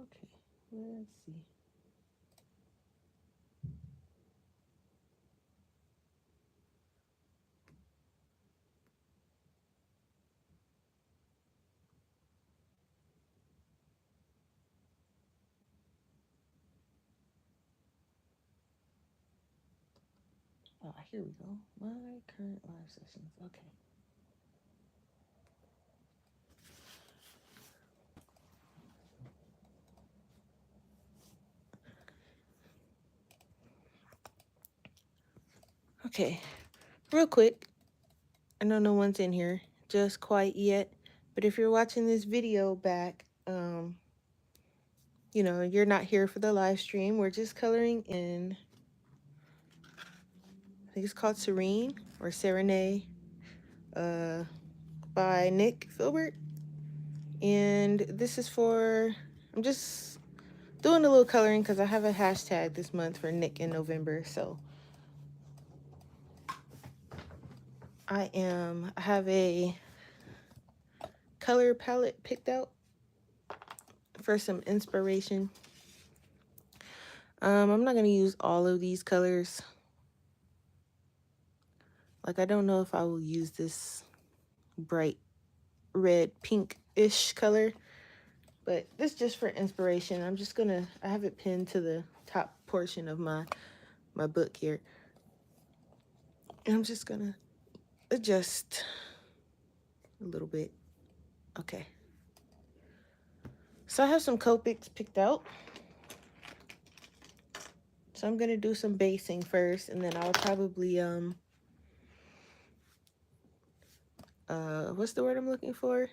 Okay, let's see. Oh, here we go. My current live sessions. Okay. Okay, real quick. I know no one's in here just quite yet, but if you're watching this video back, you're not here for the live stream. We're just coloring in, I think it's called Serene or Serene, uh, by Nick Filbert. And this is for, I'm just doing a little coloring because I have a hashtag this month for Nick in November. So I have a color palette picked out for some inspiration. I'm not going to use all of these colors. Like, I don't know if I will use this bright red pink-ish color, but this is just for inspiration. I have it pinned to the top portion of my book here. And I'm just gonna adjust a little bit. Okay. So I have some Copics picked out. So I'm gonna do some basing first, and then I'll probably what's the word I'm looking for?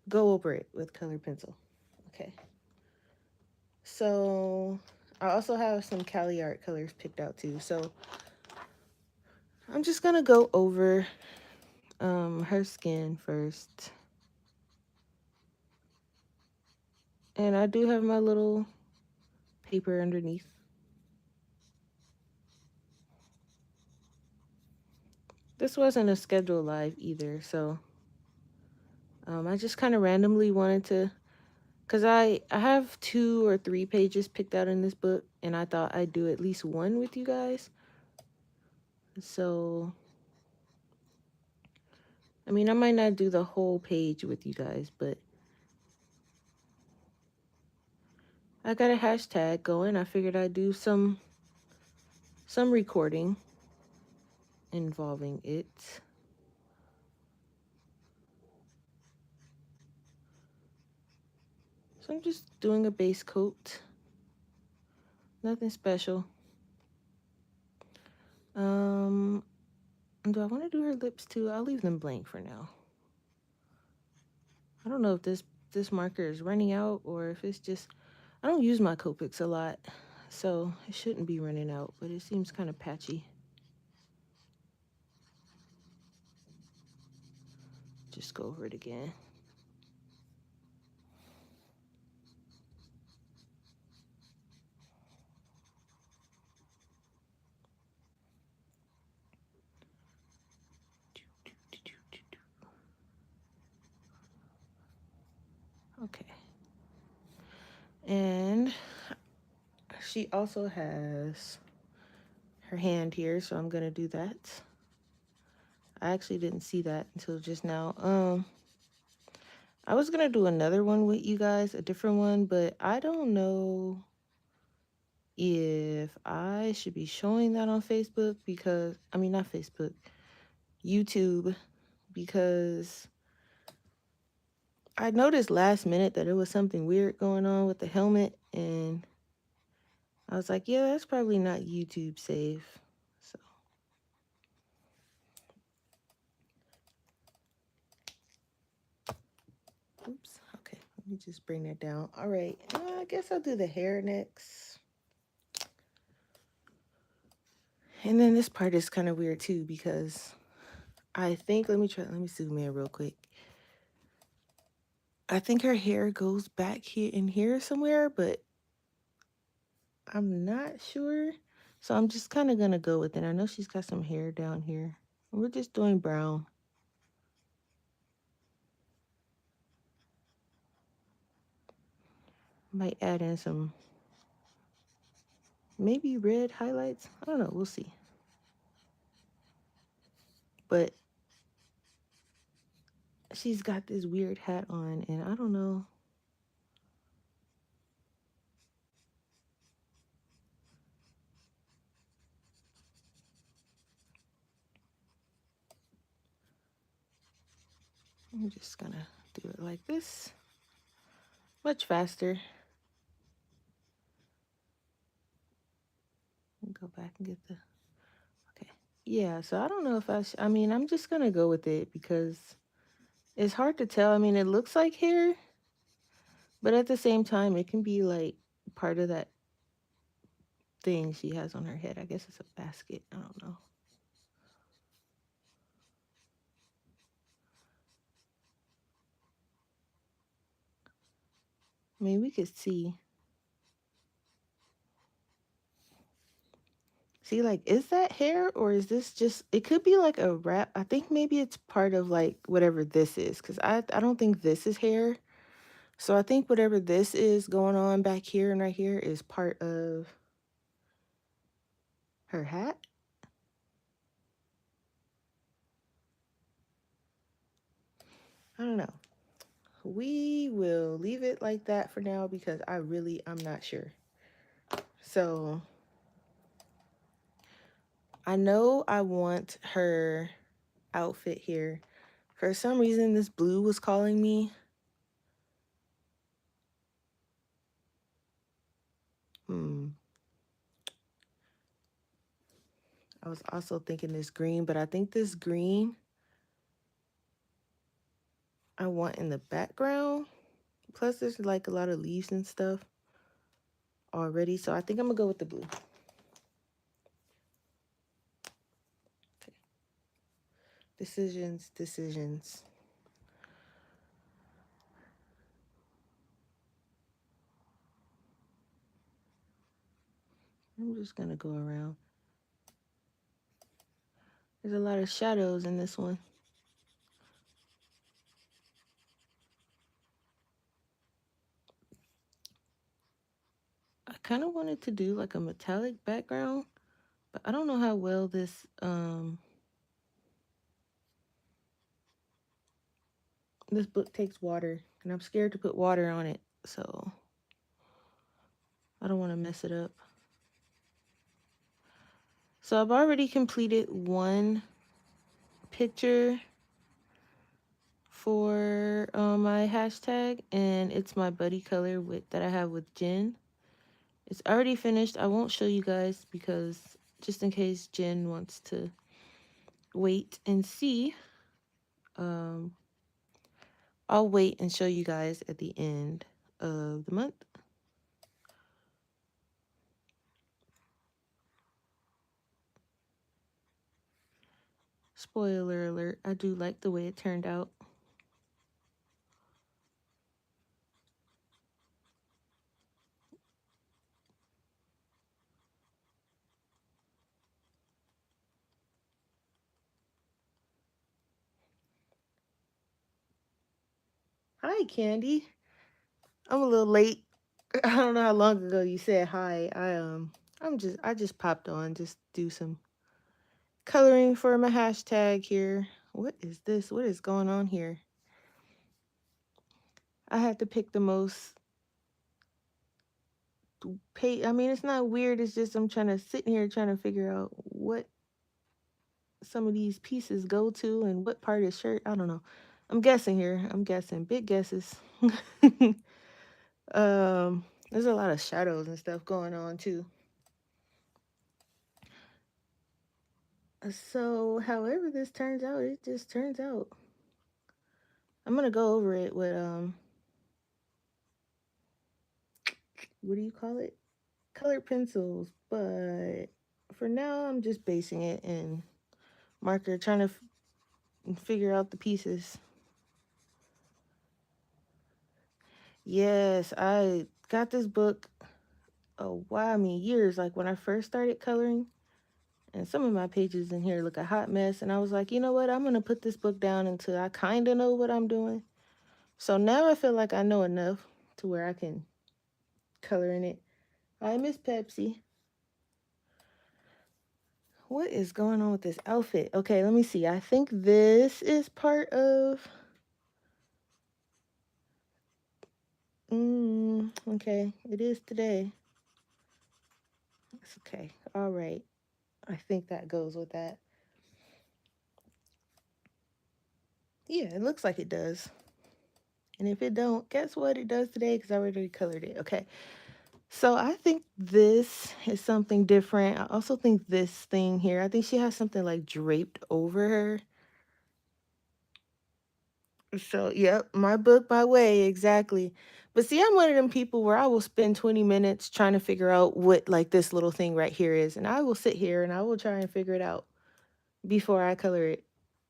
Go over it with colored pencil. Okay. So I also have some Cali Art colors picked out too. So I'm just gonna go over her skin first. And I do have my little paper underneath. This wasn't a scheduled live either, so I just kind of randomly wanted to, because I have 2 or 3 pages picked out in this book, and I thought I'd do at least one with you guys. So, I mean, I might not do the whole page with you guys, but I got a hashtag going. I figured I'd do some recording involving it. So I'm just doing a base coat. Nothing special. Do I want to do her lips too? I'll leave them blank for now. I don't know if this marker is running out or if it's just, I don't use my Copics a lot, so it shouldn't be running out, but it seems kind of patchy. Just go over it again. Okay. And she also has her hand here, so I'm gonna do that. I actually didn't see that until just now. I was gonna do another one with you guys, a different one, but I don't know if I should be showing that on Facebook because, I mean, not Facebook, YouTube, because I noticed last minute that there was something weird going on with the helmet, and I was like, yeah, that's probably not YouTube safe. So, oops, okay, let me just bring that down. All right, I guess I'll do the hair next. And then this part is kind of weird too because I think, let me zoom in real quick. I think her hair goes back here in here somewhere, but I'm not sure. So I'm just kind of going to go with it. I know she's got some hair down here. We're just doing brown. Might add in some maybe red highlights. I don't know. We'll see. But she's got this weird hat on, and I don't know. I'm just gonna do it like this. Much faster. Go back and get the. Okay. Yeah, so I don't know if I mean, I'm just gonna go with it because it's hard to tell. I mean, it looks like hair, but at the same time, it can be like part of that thing she has on her head. I guess it's a basket. I don't know. I mean, we could see. See, like, is that hair or is this just, it could be like a wrap. I think maybe it's part of like whatever this is because I don't think this is hair. So I think whatever this is going on back here and right here is part of her hat. I don't know. We will leave it like that for now because I'm not sure. So I know I want her outfit here. For some reason, this blue was calling me. Hmm. I was also thinking this green, but I think this green I want in the background. Plus, there's like a lot of leaves and stuff already. So I think I'm going to go with the blue. Okay. Decisions, decisions. I'm just going to go around. There's a lot of shadows in this one. I kind of wanted to do like a metallic background, but I don't know how well this book takes water, and I'm scared to put water on it, so I don't want to mess it up. So I've already completed one picture for my hashtag, and it's my buddy color that I have with Jen. It's already finished. I won't show you guys because just in case Jen wants to wait and see, um, I'll wait and show you guys at the end of the month. Spoiler alert, I do like the way it turned out. Hi, Candy. I'm a little late. I don't know how long ago you said hi. I just popped on just do some coloring for my hashtag here. What is this? What is going on here? I had to pick the most I mean, it's not weird. It's just I'm trying to sit here trying to figure out what some of these pieces go to and what part is shirt. I don't know. I'm guessing here. I'm guessing. Big guesses. There's a lot of shadows and stuff going on too. So, however this turns out, it just turns out. I'm gonna go over it with what do you call it? Colored pencils, but for now I'm just basing it in marker, trying to figure out the pieces. Yes, I got this book a while, I mean years, like when I first started coloring. And some of my pages in here look a hot mess. And I was like, you know what? I'm going to put this book down until I kind of know what I'm doing. So now I feel like I know enough to where I can coloring it. I miss Pepsi. What is going on with this outfit? Okay, let me see. I think this is part of... okay, it is today. It's okay. All right. I think that goes with that. Yeah, it looks like it does. And if it don't, guess what? It does today because I already colored it. Okay. So I think this is something different. I also think this thing here, I think she has something like draped over her. So, yep, my book, my way, exactly. But see, I'm one of them people where I will spend 20 minutes trying to figure out what like this little thing right here is. And I will sit here and I will try and figure it out before I color it.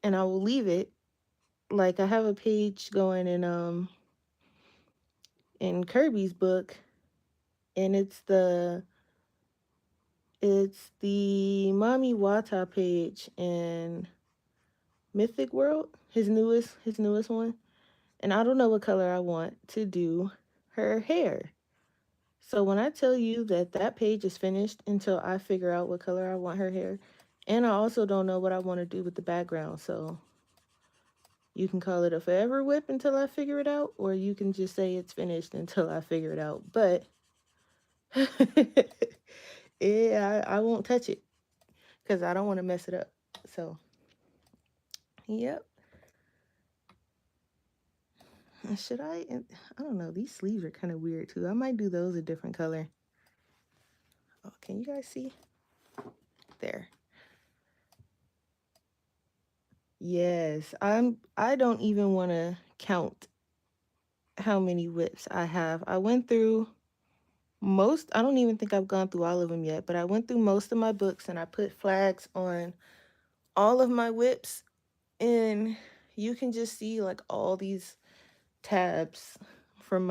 And I will leave it. Like I have a page going in Kirby's book, and it's the Mommy Wata page in Mythic World, his newest one. And I don't know what color I want to do her hair. So when I tell you that that page is finished until I figure out what color I want her hair, and I also don't know what I want to do with the background. So you can call it a forever whip until I figure it out, or you can just say it's finished until I figure it out. But yeah, I won't touch it because I don't want to mess it up. So, yep. Should I? I don't know. These sleeves are kind of weird too. I might do those a different color. Oh, can you guys see? There. Yes, I don't even want to count how many whips I have. I went through most, I don't even think I've gone through all of them yet, but I went through most of my books and I put flags on all of my whips, and you can just see like all these tabs from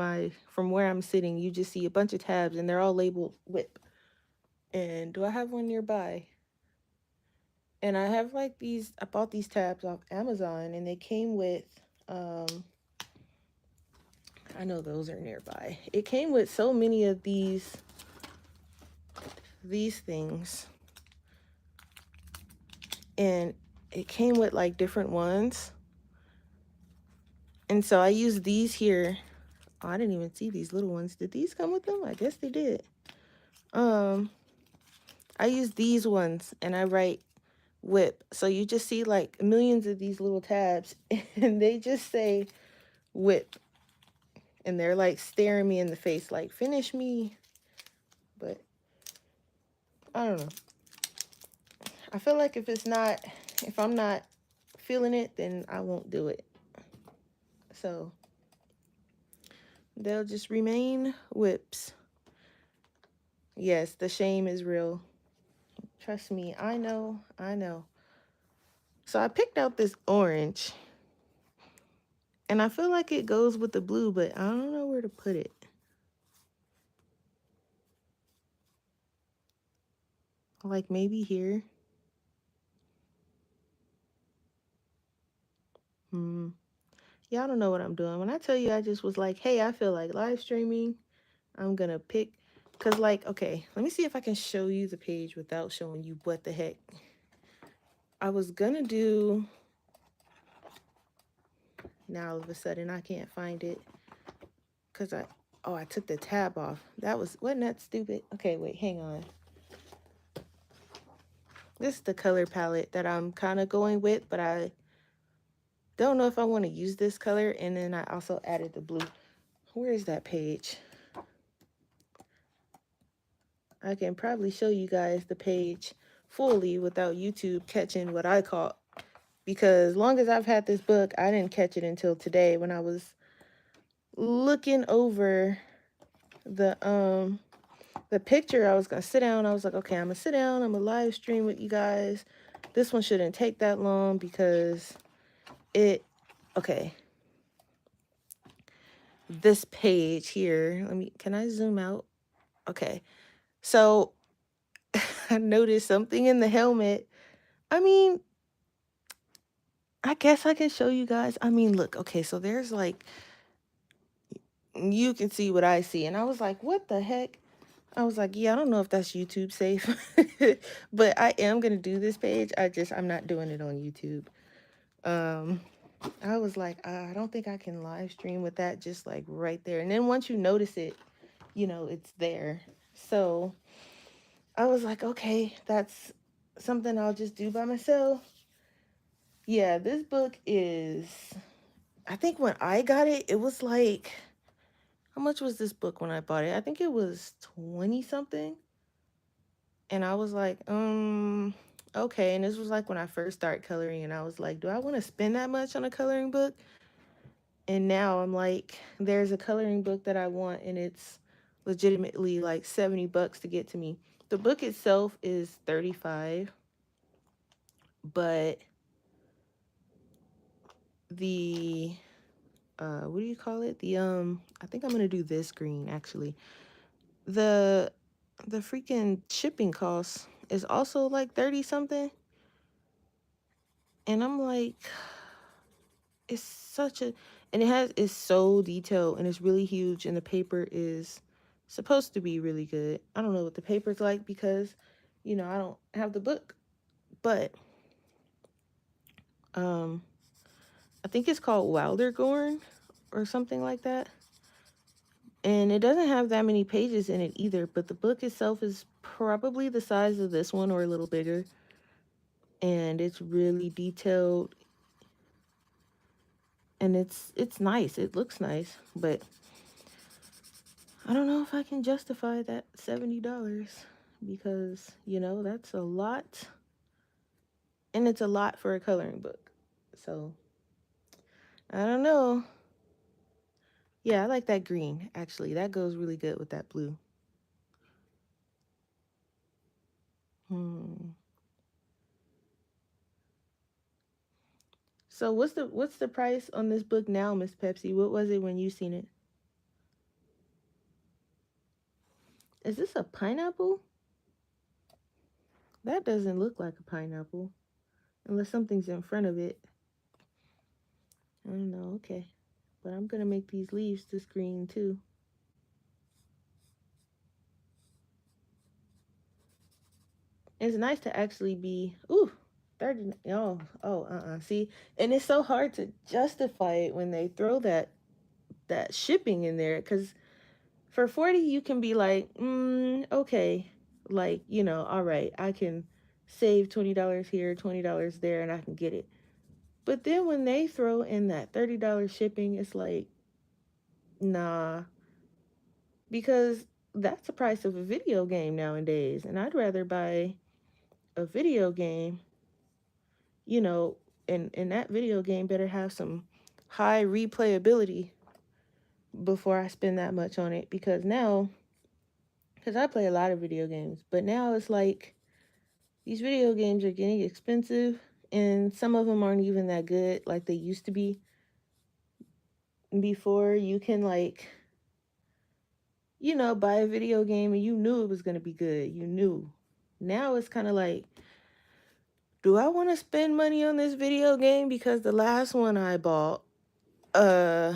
where I'm sitting. You just see a bunch of tabs and they're all labeled whip. And do I have one nearby? And I have like these, I bought these tabs off Amazon and they came with, I know those are nearby. It came with so many of these things. And it came with like different ones. And so I used these here. Oh, I didn't even see these little ones. Did these come with them? I guess they did. I use these ones and I write whip. So you just see like millions of these little tabs and they just say whip. And they're like staring me in the face like finish me. But I don't know. I feel like if I'm not feeling it, then I won't do it. So they'll just remain whips. Yes, the shame is real. Trust me, I know. So I picked out this orange. And I feel like it goes with the blue, but I don't know where to put it. Like maybe here. Yeah, I don't know what I'm doing. When I tell you I just was like, hey, I feel like live streaming, I'm gonna pick. Because like, okay, let me see if I can show you the page without showing you what the heck. I was gonna do... Now all of a sudden I can't find it. Because I took the tab off. Wasn't that stupid? Okay, wait, hang on. This is the color palette that I'm kind of going with, but I don't know if I want to use this color. And then I also added the blue. Where is that page? I can probably show you guys the page fully without YouTube catching what I caught. Because long as I've had this book, I didn't catch it until today when I was looking over the picture. I was gonna sit down. I was like, okay, I'm gonna sit down. I'm gonna live stream with you guys. This one shouldn't take that long because okay. This page here, can I zoom out? Okay. So I noticed something in the helmet. I mean, I guess I can show you guys. I mean, look, okay, so there's like, you can see what I see. And I was like, what the heck? I was like, yeah, I don't know if that's YouTube safe, but I am going to do this page. I'm not doing it on YouTube. Um, I was like, I don't think I can live stream with that just like right there. And then once you notice it, it's there. So I was like, okay, that's something I'll just do by myself. Yeah, this book is, I think when I got it, it was like, how much was this book when I bought it? I think it was 20 something. And I was like, okay. And this was like when I first started coloring, and I was like, do I want to spend that much on a coloring book? And now I'm like, there's a coloring book that I want, and it's legitimately like $70 to get to me. The book itself is 35, but the what do you call it? I think I'm gonna do this green actually. The the freaking shipping cost is also like 30 something. And I'm like, it's such a, and it's so detailed, and it's really huge, and the paper is supposed to be really good. I don't know what the paper's like because I don't have the book, but um I think it's called Wildergorn or something like that. And it doesn't have that many pages in it either, but the book itself is probably the size of this one or a little bigger, and it's really detailed, and it's nice. It looks nice, but I don't know if I can justify that $70 because, that's a lot, and it's a lot for a coloring book. So, I don't know. Yeah, I like that green, actually. That goes really good with that blue. Hmm. So, what's the price on this book now, Miss Pepsi? What was it when you seen it? Is this a pineapple? That doesn't look like a pineapple unless something's in front of it. I don't know. Okay. But I'm going to make these leaves this green too. It's nice to actually be, ooh, 30. See, and it's so hard to justify it when they throw that shipping in there, because for 40 you can be like, okay, like, all right, I can save $20 here, $20 there, and I can get it. But then when they throw in that $30 shipping, it's like, nah, because that's the price of a video game nowadays, and I'd rather buy a video game, you know, and that video game better have some high replayability before I spend that much on it. Because I play a lot of video games, but now it's like these video games are getting expensive, and some of them aren't even that good like they used to be. Before, you can, like, buy a video game and you knew it was going to be good. You knew. Now it's kind of like, do I want to spend money on this video game because the last one I bought, uh,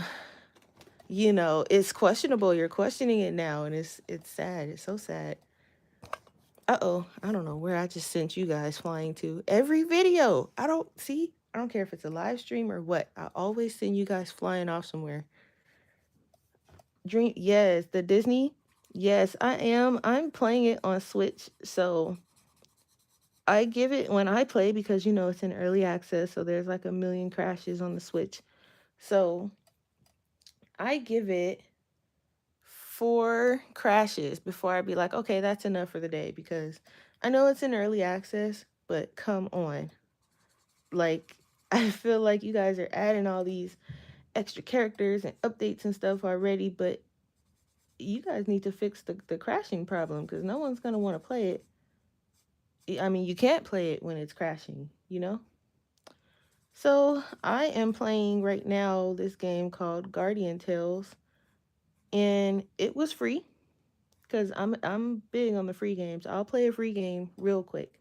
it's questionable. You're questioning it now, and it's sad. It's so sad. Uh-oh, I don't know where I just sent you guys flying to. Every video. I don't care if it's a live stream or what. I always send you guys flying off somewhere. Yes, the Disney. Yes, I am. I'm playing it on Switch, so I give it when I play because it's in early access, so there's like a million crashes on the Switch. So I give it 4 crashes before I be like, okay, that's enough for the day, because I know it's in early access, but come on. Like, I feel like you guys are adding all these extra characters and updates and stuff already, but you guys need to fix the crashing problem, because no one's going to want to play it. I mean, you can't play it when it's crashing. So I am playing right now this game called Guardian Tales, and it was free because I'm big on the free games. I'll play a free game real quick.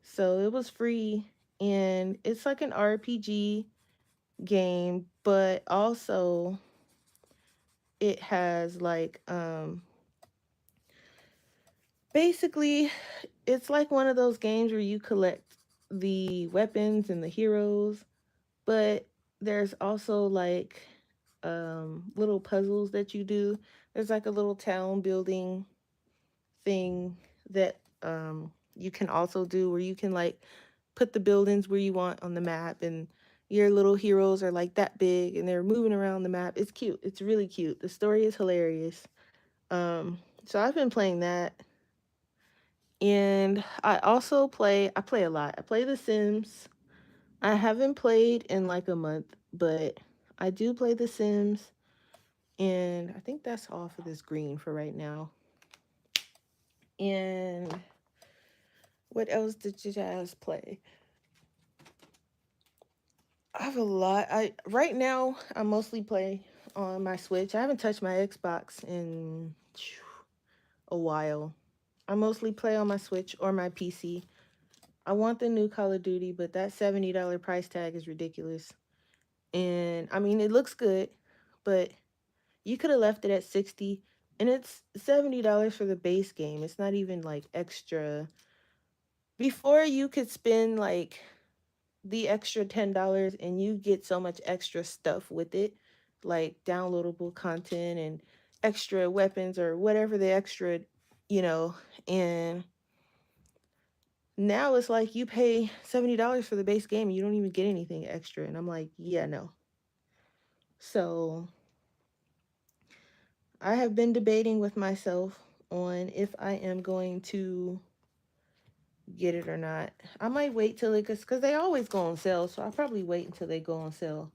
So it was free, and it's like an RPG game, but also it has like basically it's like one of those games where you collect the weapons and the heroes, but there's also like little puzzles that you do. There's like a little town building thing that you can also do where you can like put the buildings where you want on the map, and your little heroes are like that big and they're moving around the map. It's cute. It's really cute. The story is hilarious. So I've been playing that. And I play a lot. I play The Sims. I haven't played in like a month, but I do play The Sims. And I think that's all for this green for right now. And what else did you guys play? I have a lot. I right now I mostly play on my Switch. I haven't touched my Xbox in a while. I mostly play on my Switch or my PC. I want the new Call of Duty, but that $70 price tag is ridiculous. And I mean, it looks good, but you could have left it at 60, and it's $70 for the base game. It's not even like extra. Before you could spend like the extra $10 and you get so much extra stuff with it, like downloadable content and extra weapons or whatever the extra, you know, and now it's like you pay $70 for the base game and you don't even get anything extra. And I'm like, yeah, no. So I have been debating with myself on if I am going to get it or not. I might wait till it, because they always go on sale. So I'll probably wait until they go on sale.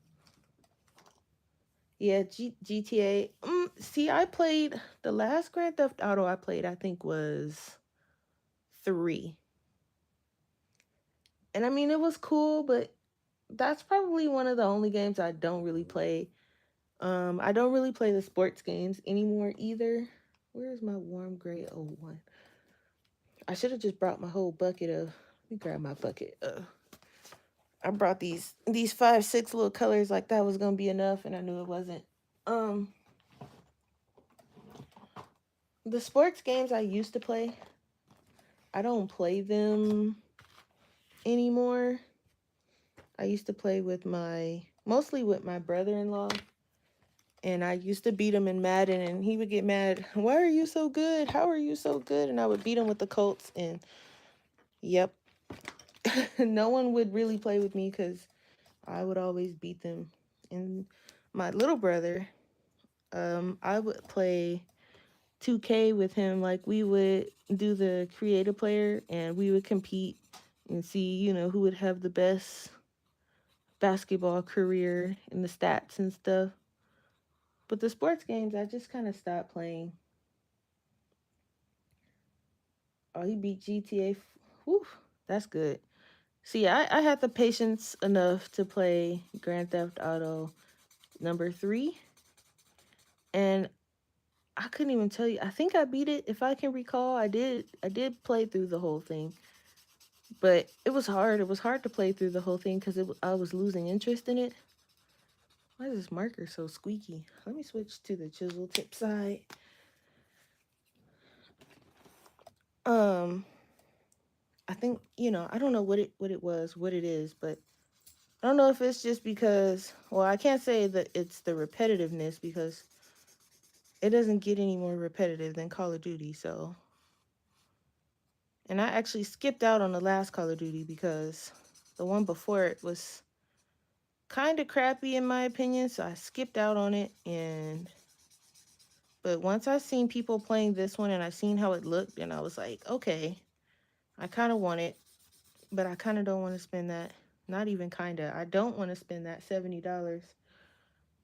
Yeah, GTA. See, I played the last Grand Theft Auto I played, I think was 3. And I mean, it was cool, but that's probably one of the only games I don't really play. I don't really play the sports games anymore either. Where's my warm gray 01? I should have just brought my whole bucket of. Let me grab my bucket. I brought these 5, 6 little colors like that was gonna be enough, and I knew it wasn't. Um, the sports games I used to play, I don't play them anymore. I used to play with mostly with my brother-in-law, and I used to beat him in Madden, and he would get mad. Why are you so good? How are you so good? And I would beat him with the Colts, and yep, no one would really play with me because I would always beat them. And my little brother, I would play 2K with him. Like we would do the creative player, and we would compete and see, who would have the best basketball career and the stats and stuff. But the sports games, I just kind of stopped playing. Oh, he beat GTA. Whew, that's good. See, I had the patience enough to play Grand Theft Auto number 3, and I couldn't even tell you. I think I beat it, if I can recall. I did play through the whole thing, but it was hard. It was hard to play through the whole thing because I was losing interest in it. Why is this marker so squeaky? Let me switch to the chisel tip side. Um, I think, I don't know what it is, but I don't know if it's just because, well, I can't say that it's the repetitiveness because it doesn't get any more repetitive than Call of Duty. So, and I actually skipped out on the last Call of Duty because the one before it was kind of crappy in my opinion. So I skipped out on it, but once I seen people playing this one and I seen how it looked, and I was like, okay, I kind of want it, but I kind of don't want to spend that. Not even kind of. I don't want to spend that $70.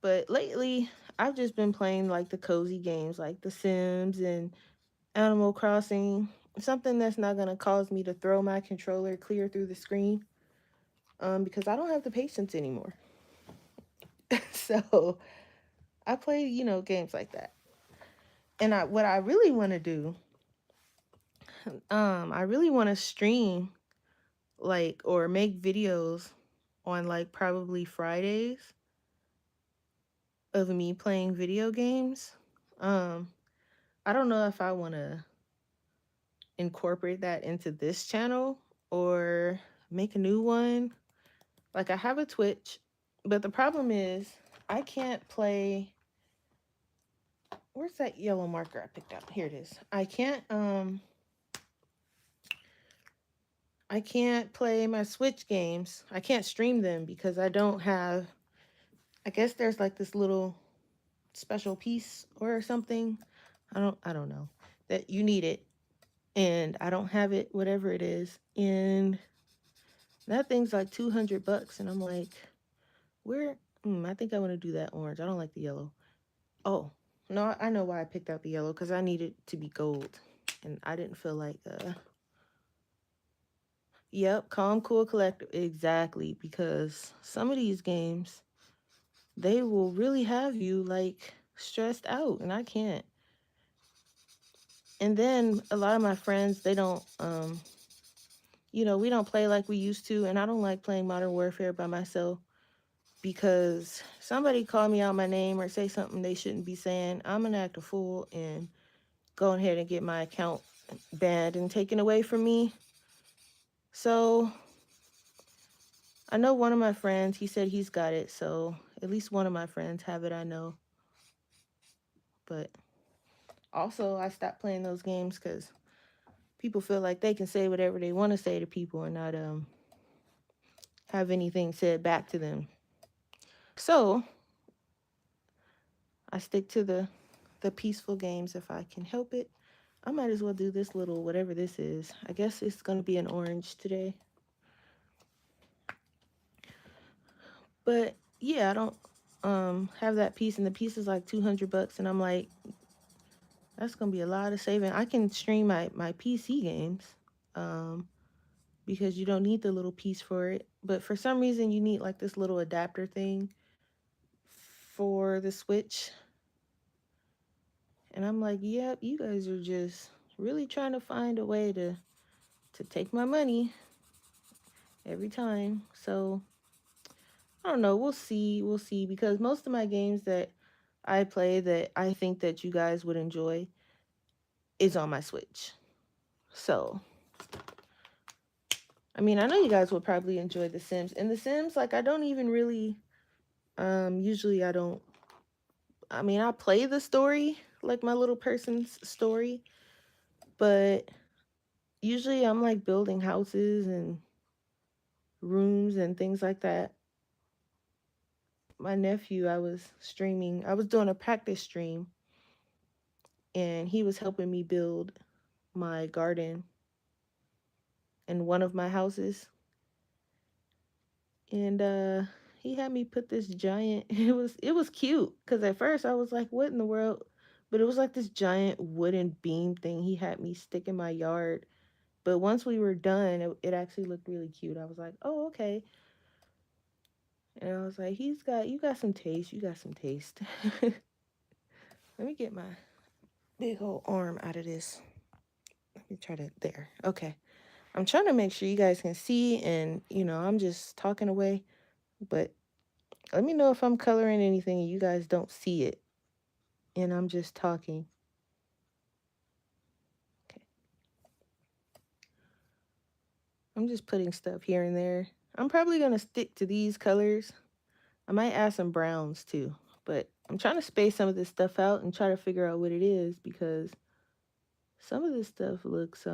But lately, I've just been playing like the cozy games like The Sims and Animal Crossing. Something that's not going to cause me to throw my controller clear through the screen, because I don't have the patience anymore. So I play, games like that. And what I really want to do, I really want to stream like or make videos on like probably Fridays. of me playing video games. Um, I don't know if I want to incorporate that into this channel or make a new one. Like I have a Twitch, but the problem is I can't play. Where's that yellow marker I picked up? Here it is. I can't play my Switch games. I can't stream them because I don't have, I guess there's like this little special piece or something. I don't know. That you need it and I don't have it, whatever it is. And that thing's like $200 and I'm like, where I think I want to do that orange. I don't like the yellow. Oh, no, I know why I picked out the yellow because I needed to be gold. And I didn't feel like yep, calm, cool, collective. Exactly, because some of these games they will really have you like stressed out and I can't. And then a lot of my friends, they don't we don't play like we used to and I don't like playing Modern Warfare by myself because somebody call me out my name or say something they shouldn't be saying. I'm gonna act a fool and go ahead and get my account banned and taken away from me. So I know one of my friends, he said he's got it. So at least one of my friends have it, I know. But also, I stopped playing those games because people feel like they can say whatever they want to say to people and not have anything said back to them. So I stick to the peaceful games if I can help it. I might as well do this little whatever this is. I guess it's gonna be an orange today. But yeah, I don't have that piece and the piece is like $200 and I'm like, that's gonna be a lot of saving. I can stream my PC games. Um because you don't need the little piece for it. But for some reason you need like this little adapter thing for the Switch. And I'm like, yep, you guys are just really trying to find a way to take my money every time. So I don't know. We'll see. We'll see. Because most of my games that I play that I think that you guys would enjoy is on my Switch. So I mean, I know you guys would probably enjoy The Sims. And The Sims, like I don't even really usually I mean, I play the story, like my little person's story, but usually I'm like building houses and rooms and things like that. My nephew, I was streaming, I was doing a practice stream, and he was helping me build my garden in one of my houses. And he had me put this giant it was cute because at first I was like, what in the world? But it was like this giant wooden beam thing he had me stick in my yard. But once we were done, it actually looked really cute. I was like, oh, okay. And I was like, you got some taste. You got some taste. Let me get my big old arm out of this. Let me try to, there. Okay. I'm trying to make sure you guys can see and, I'm just talking away. But let me know if I'm coloring anything and you guys don't see it. And I'm just talking. Okay. I'm just putting stuff here and there. I'm probably going to stick to these colors. I might add some browns too. But I'm trying to space some of this stuff out and try to figure out what it is because some of this stuff looks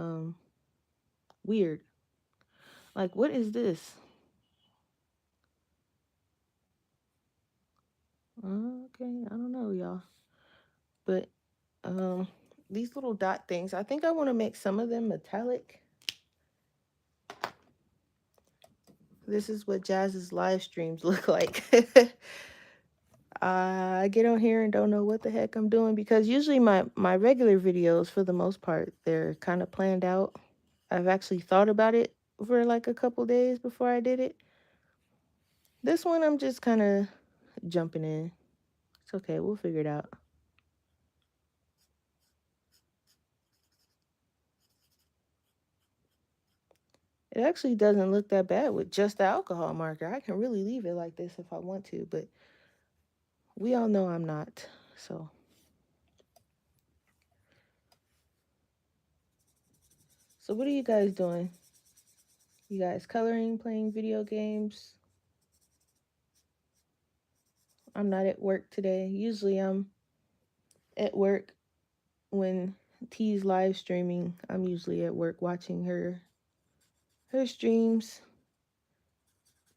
weird. Like, what is this? Okay, I don't know, y'all. But these little dot things, I think I want to make some of them metallic. This is what Jazz's live streams look like. I get on here and don't know what the heck I'm doing because usually my regular videos, for the most part, they're kind of planned out. I've actually thought about it for like a couple days before I did it. This one, I'm just kind of jumping in. It's okay. We'll figure it out. It actually doesn't look that bad with just the alcohol marker. I can really leave it like this if I want to, but we all know I'm not. So what are you guys doing? You guys coloring, playing video games? I'm not at work today. Usually I'm at work when T's live streaming. I'm usually at work watching her streams.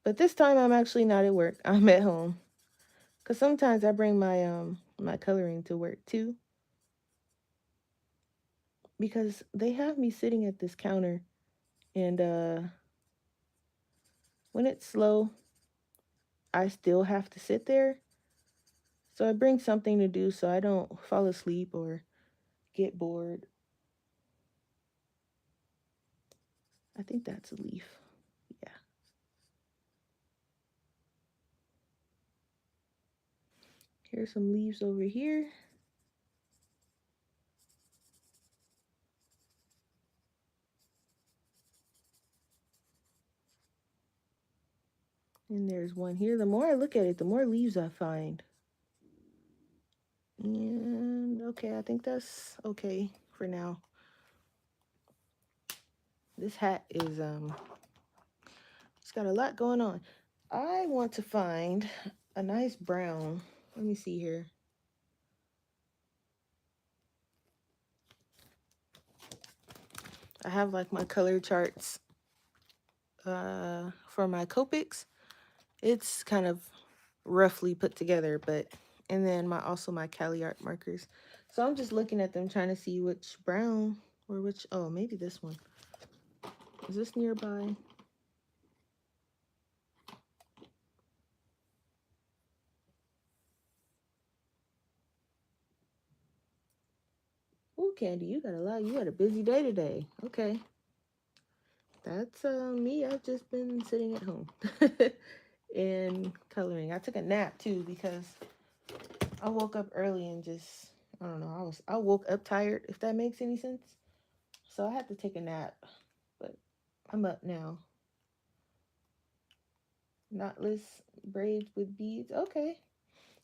But this time I'm actually not at work. I'm at home. Cause sometimes I bring my coloring to work too. Because they have me sitting at this counter and when it's slow, I still have to sit there. So I bring something to do so I don't fall asleep or get bored. I think that's a leaf. Yeah. Here's some leaves over here. And there's one here. The more I look at it, the more leaves I find. And okay, I think that's okay for now. This hat is it's got a lot going on. I want to find a nice brown. Let me see here. I have like my color charts for my Copics. It's kind of roughly put together, but and then my Cali art markers. So I'm just looking at them trying to see which brown or which maybe this one. Is this nearby? Oh, Candy, you got a lot. You had a busy day today. Okay. That's me. I've just been sitting at home and coloring. I took a nap too because I woke up early and just I don't know. I woke up tired, if that makes any sense. So I had to take a nap, but I'm up now. Knotless braids with beads. Okay.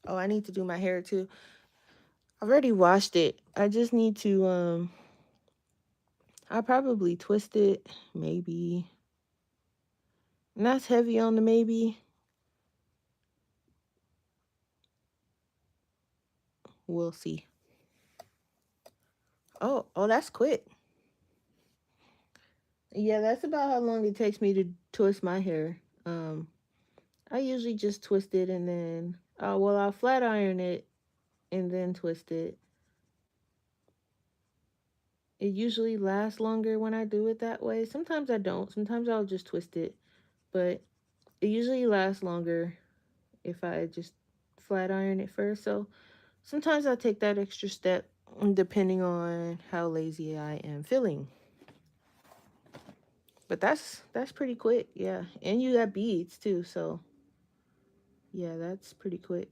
Oh, I need to do my hair too. I've already washed it. I just need to I'll probably twist it, maybe. And that's heavy on the maybe. We'll see. Oh, that's quick. Yeah, that's about how long it takes me to twist my hair. I usually just twist it and then I'll flat iron it and then twist it. It usually lasts longer when I do it that way. Sometimes I don't. Sometimes I'll just twist it, but it usually lasts longer if I just flat iron it first. So sometimes I'll take that extra step depending on how lazy I am feeling. But that's pretty quick, yeah. And you got beads too, so yeah, that's pretty quick.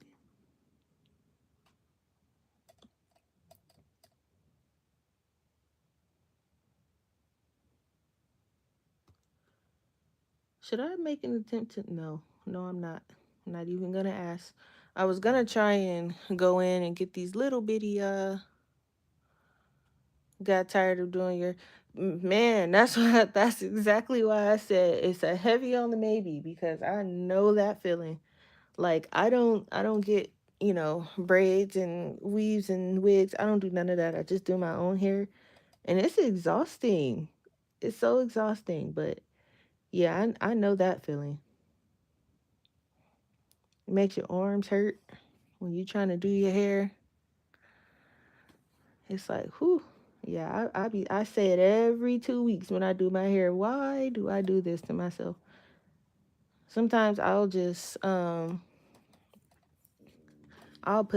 Should I make an attempt to no, I'm not. I'm not even gonna ask. I was gonna try and go in and get these little bitty got tired of doing your man, that's exactly why I said it's a heavy on the maybe because I know that feeling. Like I don't get, braids and weaves and wigs. I don't do none of that. I just do my own hair and it's exhausting. It's so exhausting, but yeah, I know that feeling. It makes your arms hurt when you're trying to do your hair. It's like, whew. Yeah, I say it every 2 weeks when I do my hair. Why do I do this to myself? Sometimes I'll put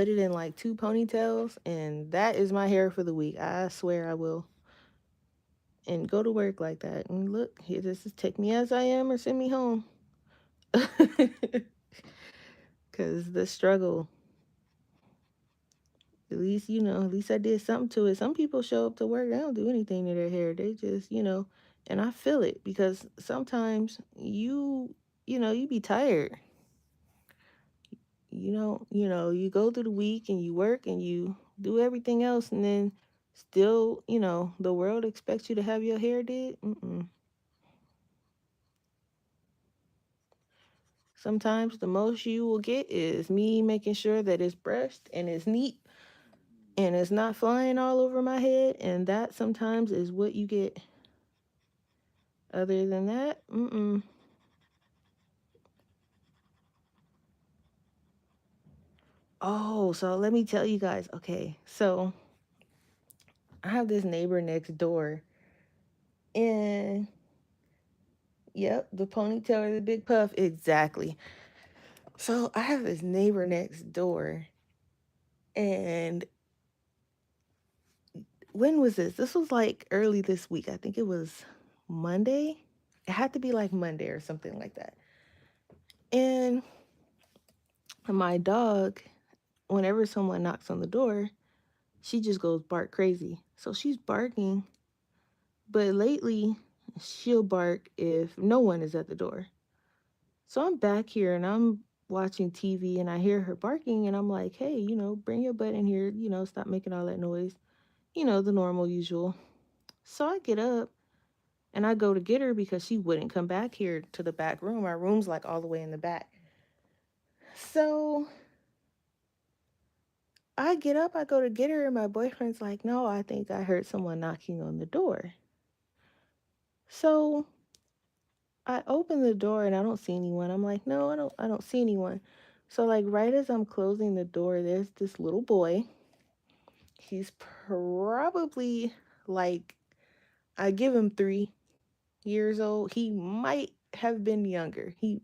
it in like two ponytails and that is my hair for the week. I swear I will. And go to work like that. And look, here this is take me as I am or send me home. Cause the struggle. At least I did something to it. Some people show up to work, they don't do anything to their hair. They just, and I feel it because sometimes you be tired. You don't, you go through the week and you work and you do everything else, and then still, the world expects you to have your hair did. Mm-mm. Sometimes the most you will get is me making sure that it's brushed and it's neat and it's not flying all over my head, and that sometimes is what you get. Other than that, mm-mm. Oh, so let me tell you guys. Okay, so I have this neighbor next door, and yep, the ponytail or the big puff, exactly. So I have this neighbor next door, and when was this? This was like early this week. I think it was Monday. It had to be like Monday or something like that. And my dog, whenever someone knocks on the door, she just goes bark crazy. So she's barking, but lately she'll bark if no one is at the door. So I'm back here and I'm watching TV and I hear her barking and I'm like, hey, bring your butt in here, stop making all that noise. The normal usual. So I get up and I go to get her because she wouldn't come back here to the back room. Our room's like all the way in the back. So I get up, I go to get her, and my boyfriend's like, no, I think I heard someone knocking on the door. So I open the door and I don't see anyone. I'm like, no, I don't see anyone. So like right as I'm closing the door, there's this little boy. He's probably like, I give him 3 years old. He might have been younger. He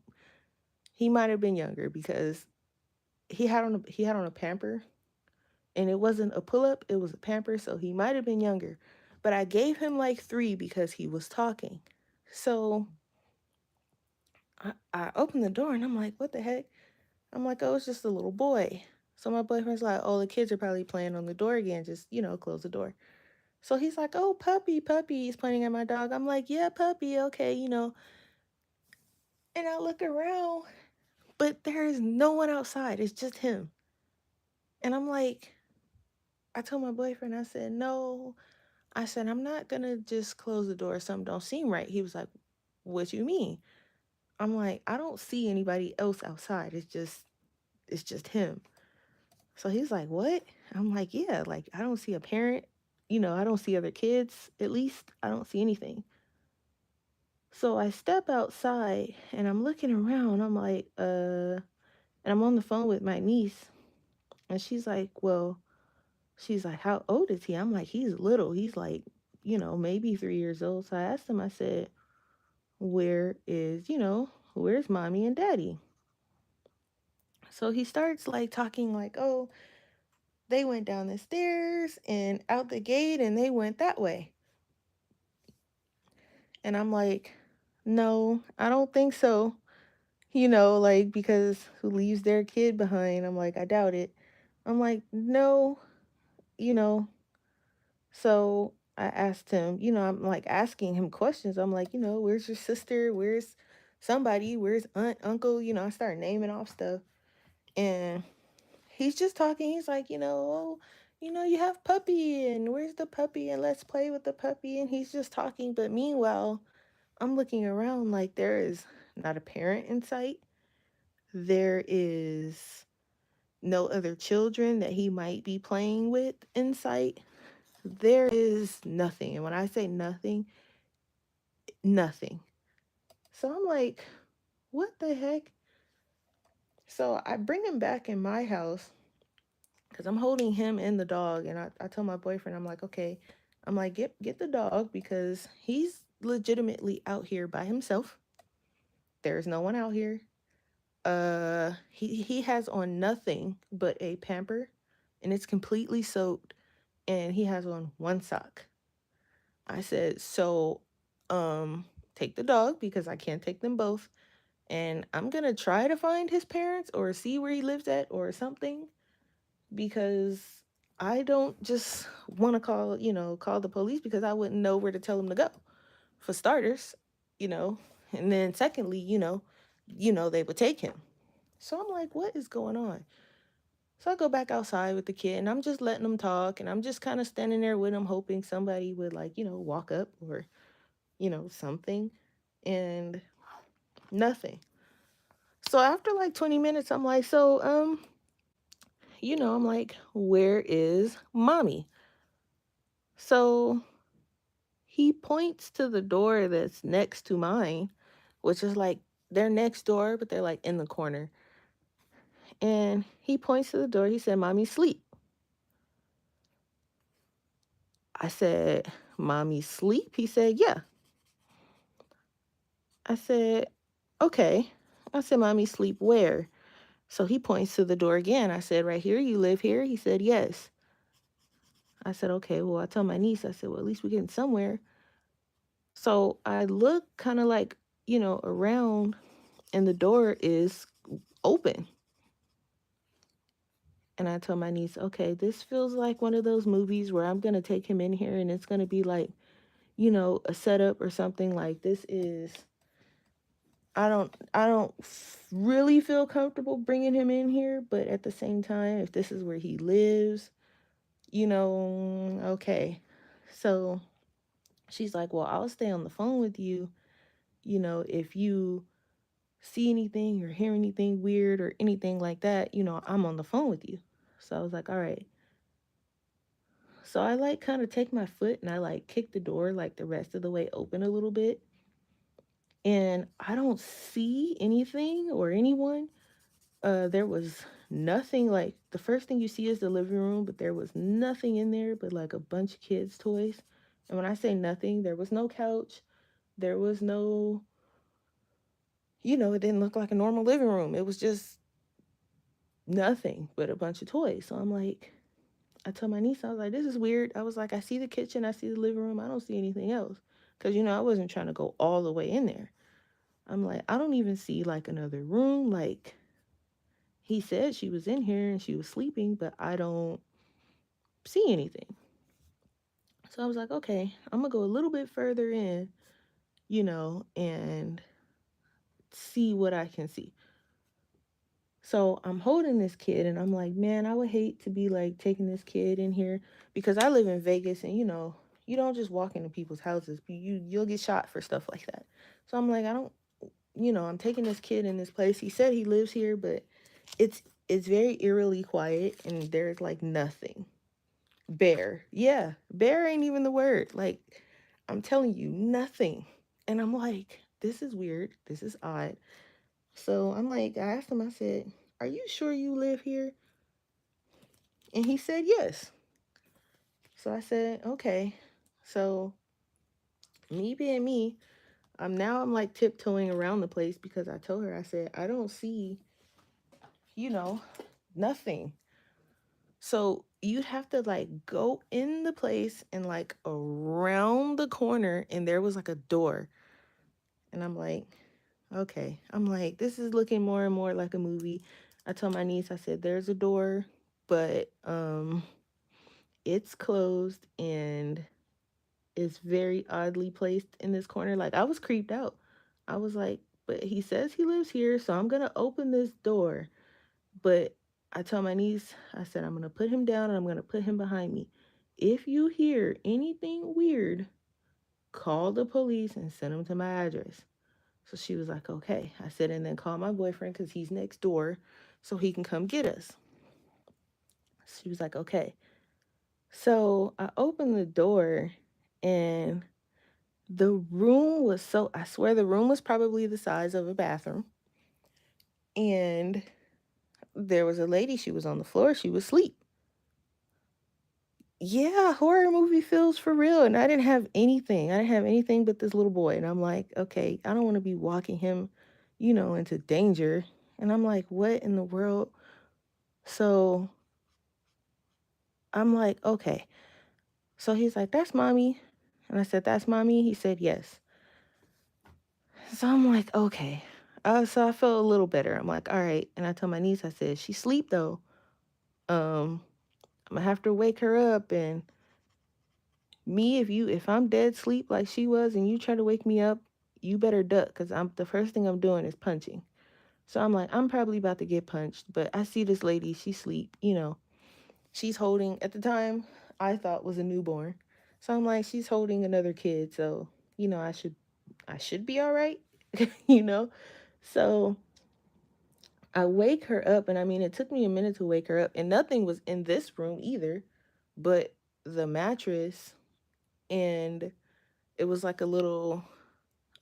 might have been younger because he had on a pamper, and it wasn't a pull up, it was a pamper, so he might have been younger. But I gave him like 3 because he was talking. So I opened the door and I'm like, what the heck? I'm like, oh, it's just a little boy. So my boyfriend's like, oh, the kids are probably playing on the door again. Just, close the door. So he's like, oh, puppy, puppy. He's pointing at my dog. I'm like, yeah, puppy. Okay. And I look around, but there is no one outside. It's just him. And I'm like, I told my boyfriend, I said, no. I said, I'm not going to just close the door if something don't seem right. He was like, what you mean? I'm like, I don't see anybody else outside. It's just him. So he's like, what? I'm like, yeah, like I don't see a parent. I don't see other kids. At least I don't see anything. So I step outside and I'm looking around. I'm like, and I'm on the phone with my niece. And she's like, how old is he? I'm like, he's little. He's like, maybe 3 years old. So I asked him, I said, where's mommy and daddy? So he starts like talking like, oh, they went down the stairs and out the gate and they went that way. And I'm like, no, I don't think so. Like, because who leaves their kid behind? I'm like, I doubt it. I'm like, no, you know. So I asked him, I'm like asking him questions. I'm like, where's your sister? Where's somebody? Where's aunt, uncle? I start naming off stuff. And he's just talking. He's like, oh, you have puppy, and where's the puppy? And let's play with the puppy. And he's just talking. But meanwhile, I'm looking around like there is not a parent in sight. There is no other children that he might be playing with in sight. There is nothing. And when I say nothing, nothing. So I'm like, what the heck? So I bring him back in my house because I'm holding him and the dog. And I tell my boyfriend, I'm like, okay, I'm like, get the dog because he's legitimately out here by himself. There's no one out here. He has on nothing but a pamper, and it's completely soaked, and he has on one sock. I said, so take the dog because I can't take them both, and I'm gonna try to find his parents or see where he lives at or something, because I don't just want to call the police because I wouldn't know where to tell him to go, for starters, you know and then secondly, they would take him. So I'm like, what is going on? So I go back outside with the kid and I'm just letting them talk and I'm just kind of standing there with them, hoping somebody would, like, walk up or, something. And nothing. So after like 20 minutes, I'm like, so, I'm like, where is mommy? So he points to the door that's next to mine, which is like they're next door, but they're like in the corner. And he points to the door. He said, Mommy, sleep. I said, Mommy, sleep? He said, yeah. I said, okay. I said, Mommy, sleep where? So he points to the door again. I said, right here, you live here? He said, yes. I said, okay. Well, I told my niece, I said, well, at least we're getting somewhere. So I look kind of like, around, and the door is open. And I told my niece, okay, this feels like one of those movies where I'm going to take him in here and it's going to be like, a setup or something. Like, this is, I don't really feel comfortable bringing him in here, but at the same time, if this is where he lives, okay. So she's like, well, I'll stay on the phone with you, if you see anything or hear anything weird or anything like that, I'm on the phone with you. So I was like, all right. So I like kind of take my foot and I like kick the door like the rest of the way open a little bit. And I don't see anything or anyone. There was nothing. Like, the first thing you see is the living room, but there was nothing in there but like a bunch of kids' toys. And when I say nothing, there was no couch. There was no, it didn't look like a normal living room. It was just nothing but a bunch of toys. So I'm like, I told my niece, I was like, this is weird. I was like, I see the kitchen, I see the living room, I don't see anything else. Because, I wasn't trying to go all the way in there. I'm like, I don't even see like another room. Like, he said she was in here and she was sleeping, but I don't see anything. So I was like, okay, I'm going to go a little bit further in, and see what I can see. So I'm holding this kid and I'm like, man, I would hate to be like taking this kid in here because I live in Vegas and you don't just walk into people's houses. You'll get shot for stuff like that. So I'm like, I don't, I'm taking this kid in this place. He said he lives here, but it's it's very eerily quiet and there's like nothing. Bare. Yeah, bare ain't even the word. Like, I'm telling you, nothing. And I'm like, this is weird. This is odd. So I'm like, I asked him, I said, are you sure you live here? And he said, yes. So I said, okay. So me being me, I'm like tiptoeing around the place because I told her, I said, I don't see, you know, nothing. So you'd have to like go in the place and like around the corner, and there was like a door. And I'm like, okay. I'm like, this is looking more and more like a movie. I told my niece, I said, there's a door, but it's closed and it's very oddly placed in this corner. Like, I was creeped out. I was like, but he says he lives here, so I'm gonna open this door. But I told my niece, I said, I'm gonna put him down and I'm gonna put him behind me. If you hear anything weird, call the police and send them to my address. So she was like, okay. I said, and then call my boyfriend because he's next door so he can come get us. She was like, okay. So I opened the door and the room was so, I swear the room was probably the size of a bathroom. And there was a lady, she was on the floor, she was asleep. Yeah, horror movie feels for real. And I didn't have anything. I didn't have anything but this little boy. And I'm like, okay, I don't want to be walking him, into danger. And I'm like, what in the world? So I'm like, okay. So he's like, that's mommy. And I said, that's mommy. He said, yes. So I'm like, okay. So I felt a little better. I'm like, all right. And I told my niece, I said, she sleep though. I'm gonna have to wake her up. And me, if I'm dead sleep like she was, and you try to wake me up, you better duck, cause I'm the first thing I'm doing is punching. So I'm like, I'm probably about to get punched, but I see this lady, she sleep, she's holding, at the time I thought was a newborn. So I'm like, she's holding another kid, so I should be all right, you know. So I wake her up, and I mean, it took me a minute to wake her up, and nothing was in this room either, but the mattress, and it was like a little,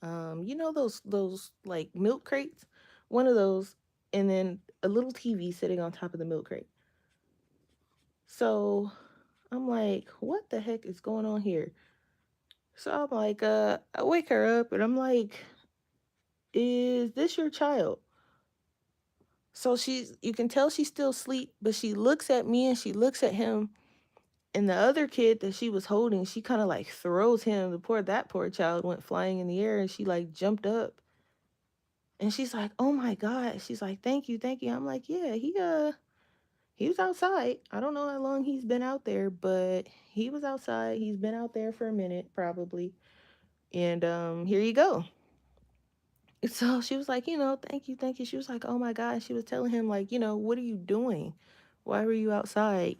those like milk crates, one of those, and then a little TV sitting on top of the milk crate. So I'm like, what the heck is going on here? So I'm like, I wake her up, and I'm like, is this your child? So you can tell she's still asleep, but she looks at me and she looks at him. And the other kid that she was holding, she kind of like throws him. That poor child went flying in the air, and she like jumped up. And she's like, "Oh my God." She's like, "Thank you, thank you." I'm like, "Yeah, he was outside. I don't know how long he's been out there, but he was outside. He's been out there for a minute, probably. And here you go." So she was like, "Thank you, thank you." She was like, "Oh my God." She was telling him, like, "What are you doing? Why were you outside?"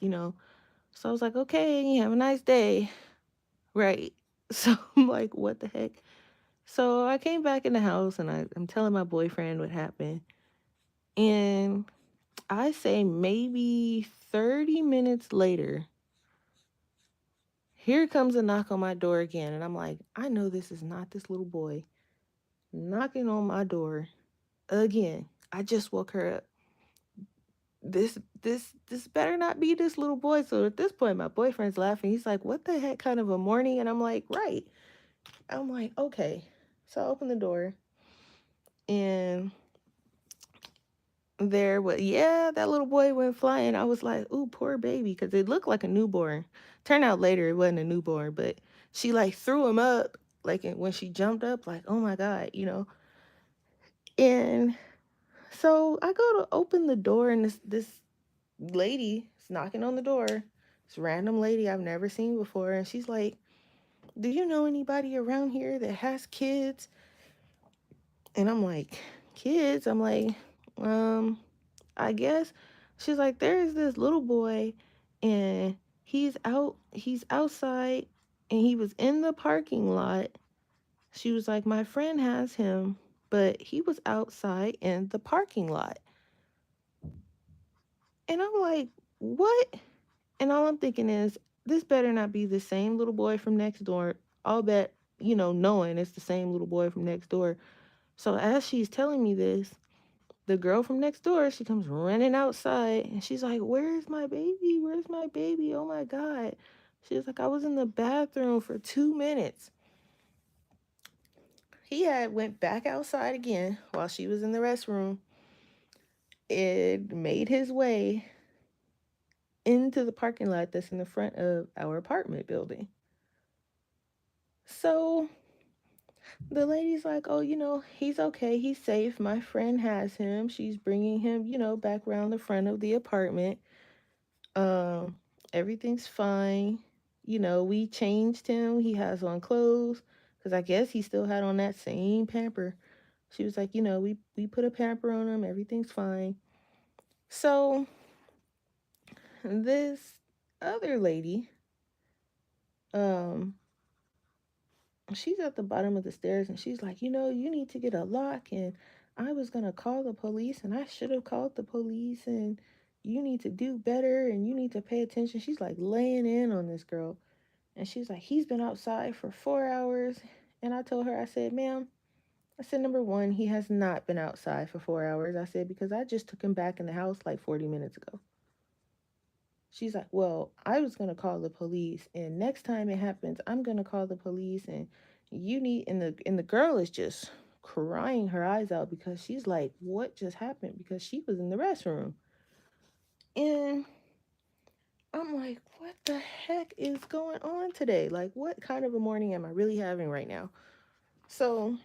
So I was like, "Okay, have a nice day." Right. So I'm like, what the heck? So I came back in the house, and I'm telling my boyfriend what happened. And I say maybe 30 minutes later, here comes a knock on my door again. And I'm like, I know this is not this little boy knocking on my door again. I just woke her up. This better not be this little boy. So at this point, my boyfriend's laughing. He's like, what the heck kind of a morning? And I'm like, right. I'm like, okay. So I open the door, and yeah, that little boy went flying. I was like, ooh, poor baby, because it looked like a newborn. Turned out later it wasn't a newborn, but she like threw him up, like when she jumped up, like, oh my God. And so I go to open the door, and this lady is knocking on the door. This random lady I've never seen before, and she's like, "Do you know anybody around here that has kids?" And I'm like, "Kids?" I'm like, um, I guess. She's like, "There's this little boy, and he's outside, and he was in the parking lot." She was like, "My friend has him, but he was outside in the parking lot." And I'm like, "What?" And all I'm thinking is, this better not be the same little boy from next door. I'll bet, knowing it's the same little boy from next door. So as she's telling me this, the girl from next door, she comes running outside, and she's like, "Where's my baby? Where's my baby? Oh my God." She was like, "I was in the bathroom for 2 minutes." He had went back outside again while she was in the restroom, and made his way into the parking lot that's in the front of our apartment building. So the lady's like, "Oh, he's okay. He's safe. My friend has him. She's bringing him, back around the front of the apartment. Um, Everything's fine. We changed him. He has on clothes, because I guess he still had on that same pamper." She was like, "We put a pamper on him. Everything's fine." So this other lady, um, she's at the bottom of the stairs, and she's like, "You need to get a lock, and I was gonna call the police, and I should have called the police, and you need to do better, and you need to pay attention." She's like laying in on this girl. And she's like, "He's been outside for 4 hours." And I told her, I said, "Ma'am," I said, "number one, he has not been outside for 4 hours." I said, "Because I just took him back in the house like 40 minutes ago." She's like, "Well, I was going to call the police. And next time it happens, I'm going to call the police. And you need," and the girl is just crying her eyes out, because she's like, "What just happened?" Because she was in the restroom. And I'm like, what the heck is going on today? Like, what kind of a morning am I really having right now? So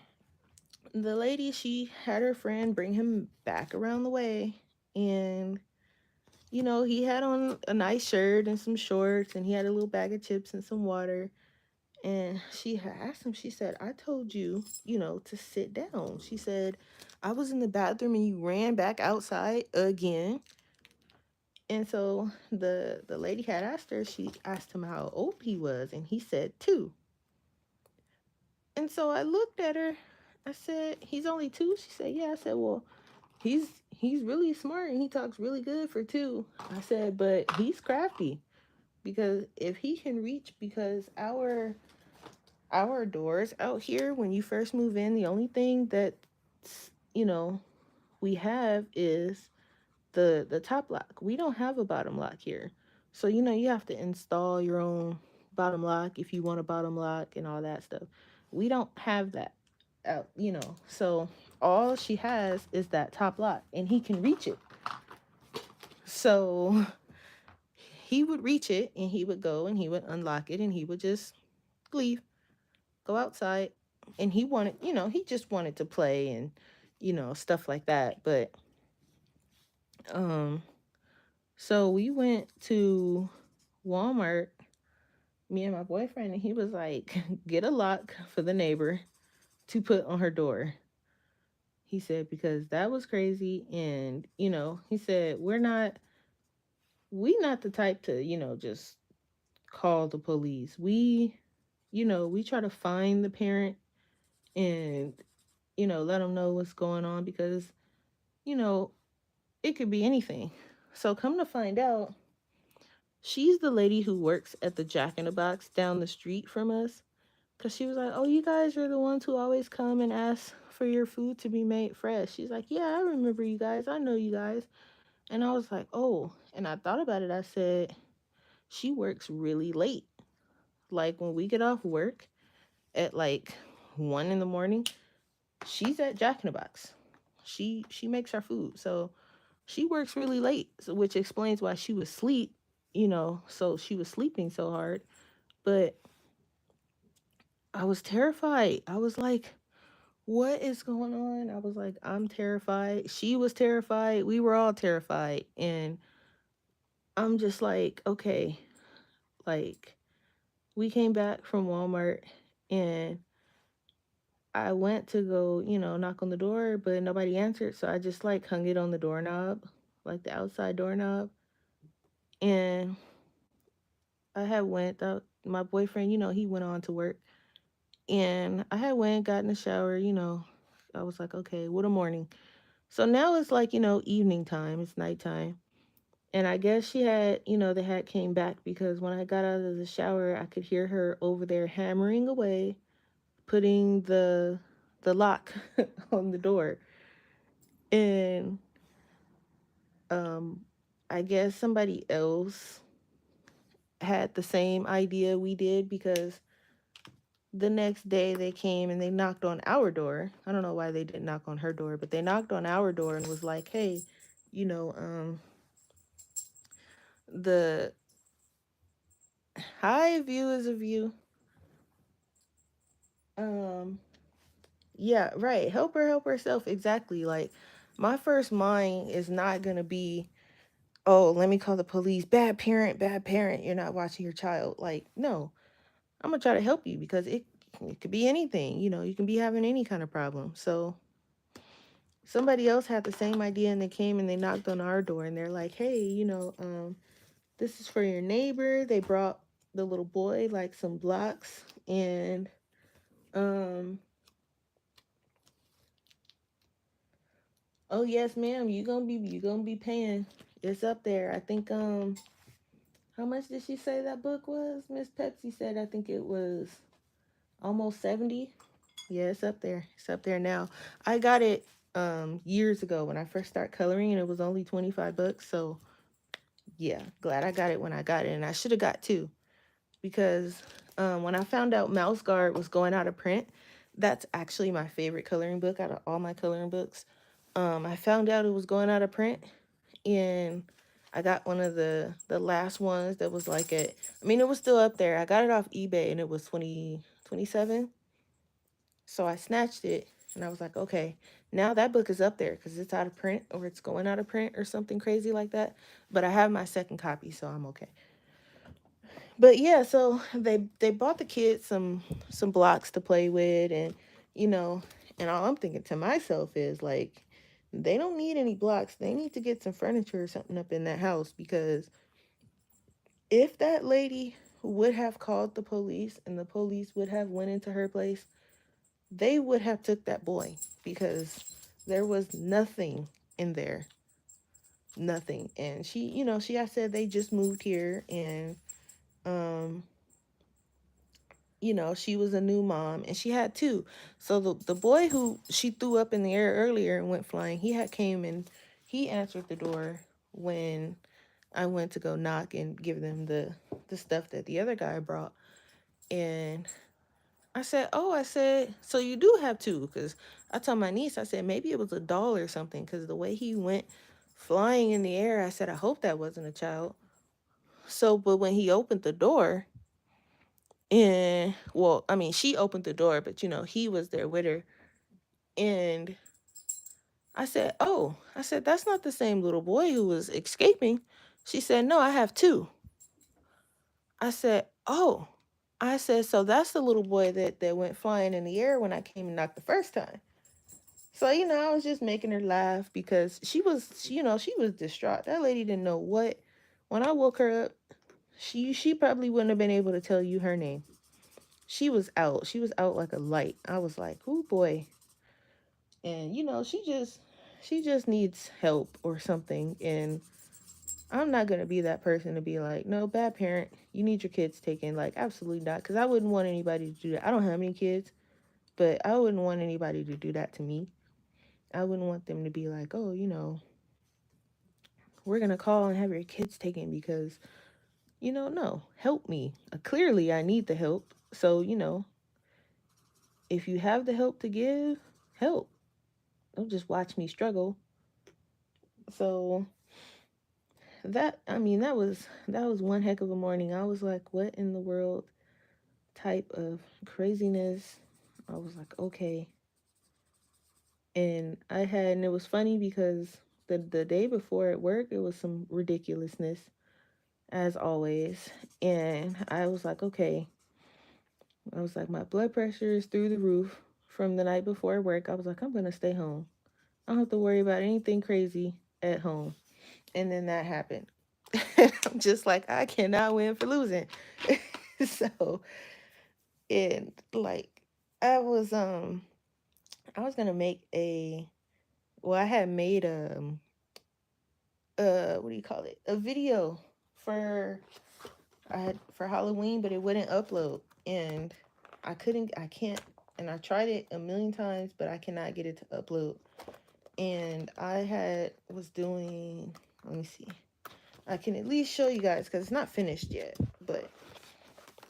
the lady, she had her friend bring him back around the way, and he had on a nice shirt and some shorts, and he had a little bag of chips and some water. And she had asked him, she said, I told you, to sit down. She said, I was in the bathroom and you ran back outside again. And so the lady had asked her, she asked him how old he was, and he said 2. And so I looked at her. I said, he's only 2? She said, yeah. I said, well, he's really smart and he talks really good for 2. I said, but he's crafty because if he can reach, because our doors out here when you first move in, the only thing that you know we have is the top lock. We don't have a bottom lock here. So you have to install your own bottom lock if you want a bottom lock and all that stuff. We don't have that out. So all she has is that top lock and he can reach it. So he would reach it and he would go and he would unlock it and he would just leave, go outside. And he just wanted to play and stuff like that. But um so we went to Walmart, me and my boyfriend, and he was like, get a lock for the neighbor to put on her door. He said, because that was crazy. And, he said, we not the type to, just call the police. We try to find the parent and, let them know what's going on because, you know, it could be anything. So come to find out, she's the lady who works at the Jack in the Box down the street from us. Cause she was like, "Oh, you guys are the ones who always come and ask for your food to be made fresh." She's like, "Yeah, I remember you guys. I know you guys." And I was like, "Oh." And I thought about it. I said, "She works really late. Like when we get off work at like 1 in the morning, she's at Jack in the Box. She makes our food. So she works really late, so, which explains why she was asleep. So she was sleeping so hard. But I was terrified. I was like, what is going on? I was like, I'm terrified. She was terrified. We were all terrified. And I'm just like, okay, like we came back from Walmart and I went to go, knock on the door, but nobody answered. So I just like hung it on the doorknob, like the outside doorknob. And I had went out, my boyfriend, he went on to work. And I had went, got in the shower. I was like, okay, what a morning. So now it's like, evening time, it's nighttime. And I guess she had, they had came back because when I got out of the shower, I could hear her over there hammering away, putting the lock on the door. And um I guess somebody else had the same idea we did because the next day they came and they knocked on our door. I don't know why they didn't knock on her door, but they knocked on our door and was like, "Hey, you know, the high view is a view. Um, yeah, right. Help herself. Exactly. Like my first mind is not gonna be, oh, let me call the police. Bad parent. You're not watching your child. Like, no, I'm gonna try to help you because it could be anything. You can be having any kind of problem. So somebody else had the same idea and they came and they knocked on our door and they're like, hey, this is for your neighbor. They brought the little boy like some blocks and um oh yes, ma'am, you gonna be paying. It's up there. I think how much did she say that book was? Miss Pepsi said I think it was almost 70. Yeah, it's up there. It's up there now. I got it years ago when I first started coloring and it was only 25 bucks. So yeah, glad I got it when I got it. And I should have got two because when I found out Mouse Guard was going out of print, that's actually my favorite coloring book out of all my coloring books. I found out it was going out of print and I got one of the last ones that was like it was still up there. I got it off eBay and it was 2027. So I snatched it and I was like, okay, now that book is up there because it's out of print or it's going out of print or something crazy like that. But I have my second copy, so I'm okay. But yeah, so they bought the kids some blocks to play with, and you know, and all I'm thinking to myself is like, they don't need any blocks. They need to get some furniture or something up in that house, because if that lady would have called the police and the police would have went into her place, they would have took that boy, because there was nothing in there, nothing. And she, she I said they just moved here, and um she was a new mom and she had two. So the boy who she threw up in the air earlier and went flying, he had came and he answered the door when I went to go knock and give them the stuff that the other guy brought. And I said, "Oh," I said, "so you do have two?" Because I told my niece, I said, maybe it was a doll or something, because the way he went flying in the air, I said, I hope that wasn't a child. So, but when he opened the door, and well, I mean, she opened the door, but he was there with her. And I said, "Oh," I said, "that's not the same little boy who was escaping." She said, "No, I have two." I said, "Oh." I said, "So that's the little boy that went flying in the air when I came and knocked the first time." So, I was just making her laugh, because she was distraught. That lady didn't know what. When I woke her up, she probably wouldn't have been able to tell you her name. She was out. She was out like a light. I was like, "Oh boy." And she just needs help or something. And I'm not going to be that person to be like, "No, bad parent, you need your kids taken." Like, absolutely not, because I wouldn't want anybody to do that. I don't have any kids, but I wouldn't want anybody to do that to me. I wouldn't want them to be like, "Oh, we're going to call and have your kids taken because," no, help me. Clearly I need the help. So, if you have the help to give, help. Don't just watch me struggle. So that was one heck of a morning. I was like, what in the world type of craziness? I was like, okay. And it was funny because the day before at work, it was some ridiculousness as always. And I was like, okay. I was like, my blood pressure is through the roof from the night before work. I was like, I'm gonna stay home. I don't have to worry about anything crazy at home. And then that happened. I'm just like, I cannot win for losing. So, and like, I was um I was gonna make I had made what do you call it, a video for for Halloween, but it wouldn't upload. And I can't, and I tried it a million times, but I cannot get it to upload. And I had was doing, let me see, I can at least show you guys because it's not finished yet, but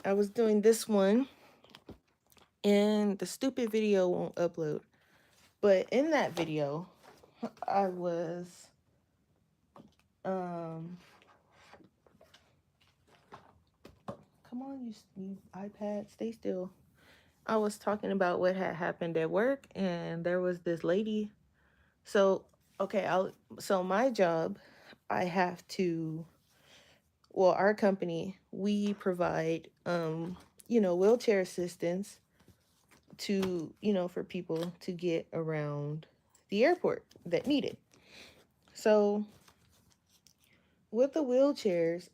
I was doing this one, and the stupid video won't upload. But in that video, I was um come on, you iPad, stay still. I was talking about what had happened at work, and there was this lady. So, okay, so my job, I have to, well, our company, we provide wheelchair assistance to, for people to get around the airport that need it. So, with the wheelchairs,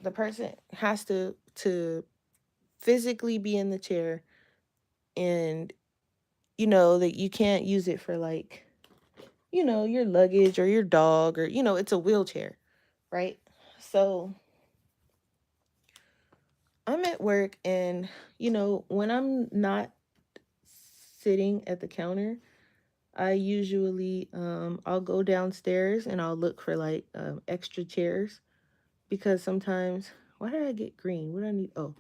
the person has to physically be in the chair, and that you can't use it for, like, your luggage or your dog, or it's a wheelchair, right? So I'm at work, and when I'm not sitting at the counter, I usually I'll go downstairs and I'll look for, like, extra chairs, because sometimes, why did I get green? What do I need? Oh,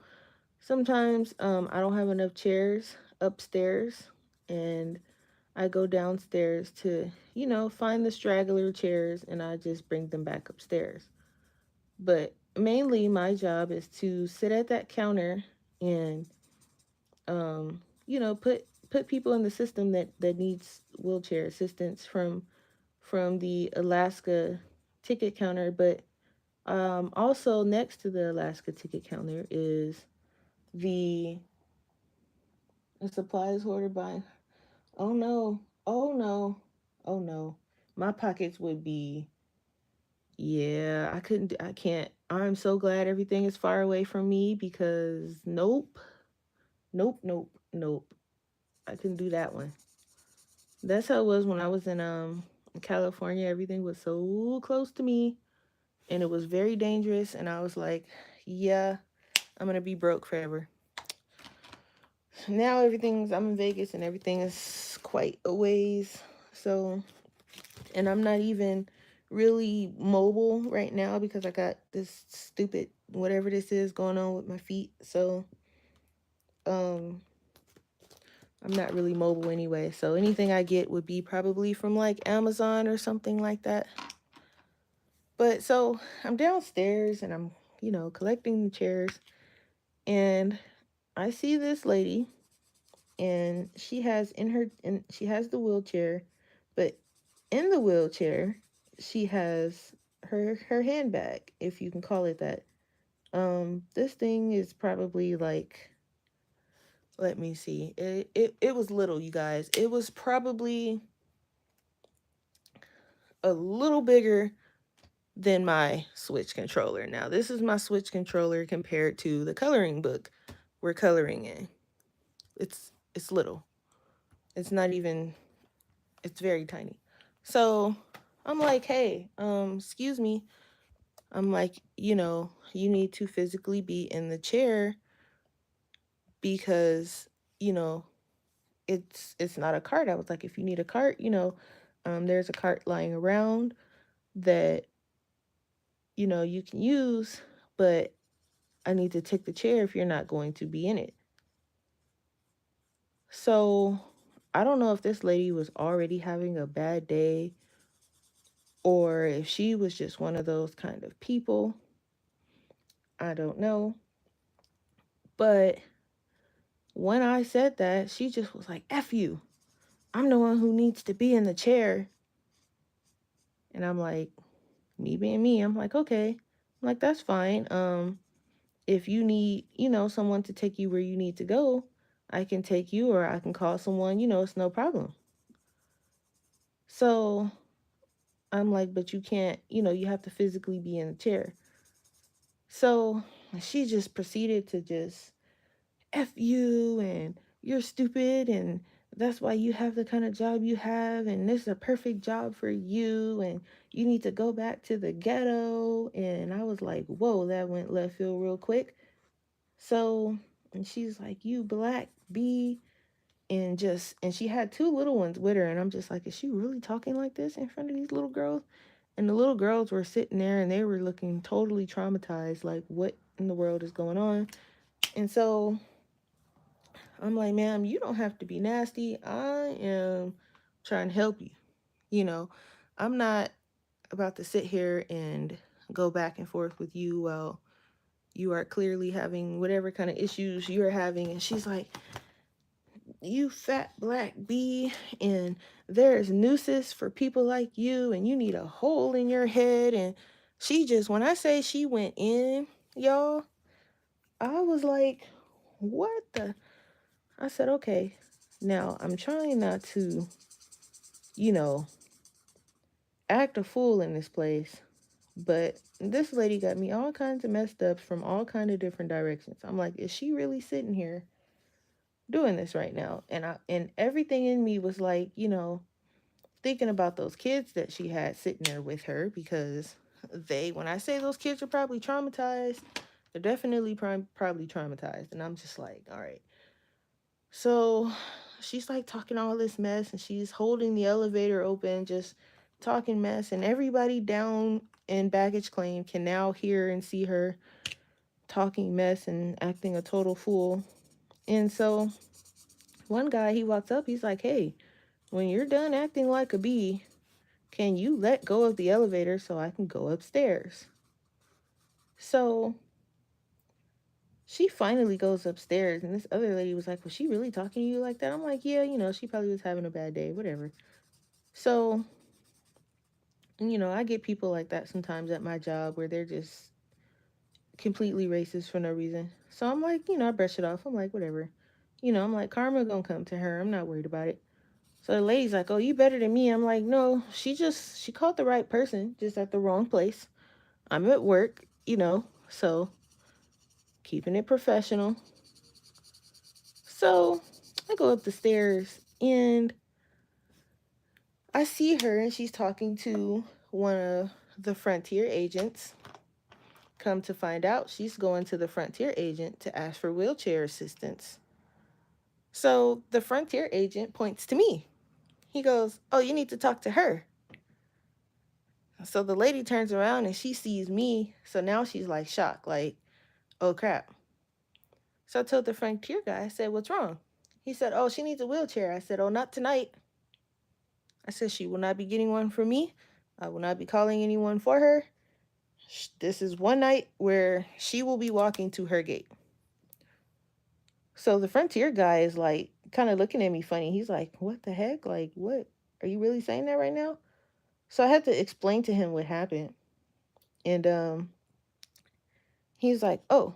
sometimes I don't have enough chairs upstairs, and I go downstairs to, find the straggler chairs, and I just bring them back upstairs. But mainly my job is to sit at that counter and put people in the system that needs wheelchair assistance from the Alaska ticket counter. But Also next to the Alaska ticket counter is the supplies ordered by. Oh no! Oh no! Oh no! My pockets would be. Yeah, I couldn't. I can't. I'm so glad everything is far away from me because nope, nope, nope, nope. I couldn't do that one. That's how it was when I was in California. Everything was so close to me, and it was very dangerous. And I was like, yeah, I'm gonna be broke forever. Now everything's. I'm in Vegas, and everything is quite a ways. So, and I'm not even really mobile right now because I got this stupid whatever this is going on with my feet. So, um, I'm not really mobile anyway. So anything I get would be probably from like Amazon or something like that. But so I'm downstairs and I'm, collecting the chairs and I see this lady and she has the wheelchair, but in the wheelchair she has her handbag, if you can call it that. This thing is probably like, let me see. It was little, you guys. It was probably a little bigger than my Switch controller. Now, this is my Switch controller compared to the coloring book we're coloring in. It's little. It's not even, it's very tiny. So, I'm like, "Hey, excuse me." I'm like, "You need to physically be in the chair because, you know, it's not a cart." I was like, "If you need a cart, there's a cart lying around that, you can use, but I need to take the chair if you're not going to be in it." So I don't know if this lady was already having a bad day or if she was just one of those kind of people. I don't know. But when I said that, she just was like, F you. I'm the one who needs to be in the chair. And I'm like, me being me, I'm like, okay. I'm like, that's fine. If you need, someone to take you where you need to go, I can take you or I can call someone, it's no problem. So I'm like, but you can't, you have to physically be in the chair. So she just proceeded to just F you and you're stupid and that's why you have the kind of job you have and this is a perfect job for you and you need to go back to the ghetto. And I was like, whoa, that went left field real quick. So, and she's like, you black bee. And she had two little ones with her. And I'm just like, is she really talking like this in front of these little girls? And the little girls were sitting there and they were looking totally traumatized, like, what in the world is going on? And so I'm like, ma'am, you don't have to be nasty. I am trying to help you. You know, I'm not about to sit here and go back and forth with you while you are clearly having whatever kind of issues you're having. And she's like, you fat black bee, and there's nooses for people like you, and you need a hole in your head. And she just, when I say she went in, y'all, I was like, what the? I said, okay, now I'm trying not to, you know, act a fool in this place, but this lady got me all kinds of messed up from all kind of different directions. I'm like, is she really sitting here doing this right now? And everything in me was like, thinking about those kids that she had sitting there with her because when I say those kids are probably traumatized, they're definitely probably traumatized. And I'm just like, all right. So she's like talking all this mess and she's holding the elevator open, just talking mess. And everybody down in baggage claim can now hear and see her talking mess and acting a total fool. And so one guy, he walks up, he's like, hey, when you're done acting like a bee, can you let go of the elevator so I can go upstairs? So she finally goes upstairs, and this other lady was like, was she really talking to you like that? I'm like, yeah, she probably was having a bad day, whatever. So And, I get people like that sometimes at my job where they're just completely racist for no reason. So I'm like, I brush it off. I'm like, whatever. I'm like, karma gonna come to her. I'm not worried about it. So the lady's like, oh, you better than me. I'm like, no, she called the right person, just at the wrong place. I'm at work, so keeping it professional. So I go up the stairs and I see her and she's talking to one of the Frontier agents. Come to find out, she's going to the Frontier agent to ask for wheelchair assistance. So the Frontier agent points to me. He goes, oh, you need to talk to her. So the lady turns around and she sees me. So now she's like shocked, like, oh crap. So I told the Frontier guy, I said, what's wrong? He said, oh, she needs a wheelchair. I said, oh, not tonight. I said, she will not be getting one from me. I will not be calling anyone for her. This is one night where she will be walking to her gate. So the Frontier guy is like kind of looking at me funny. He's like, what the heck? Like, what? Are you really saying that right now? So I had to explain to him what happened. And he's like, oh.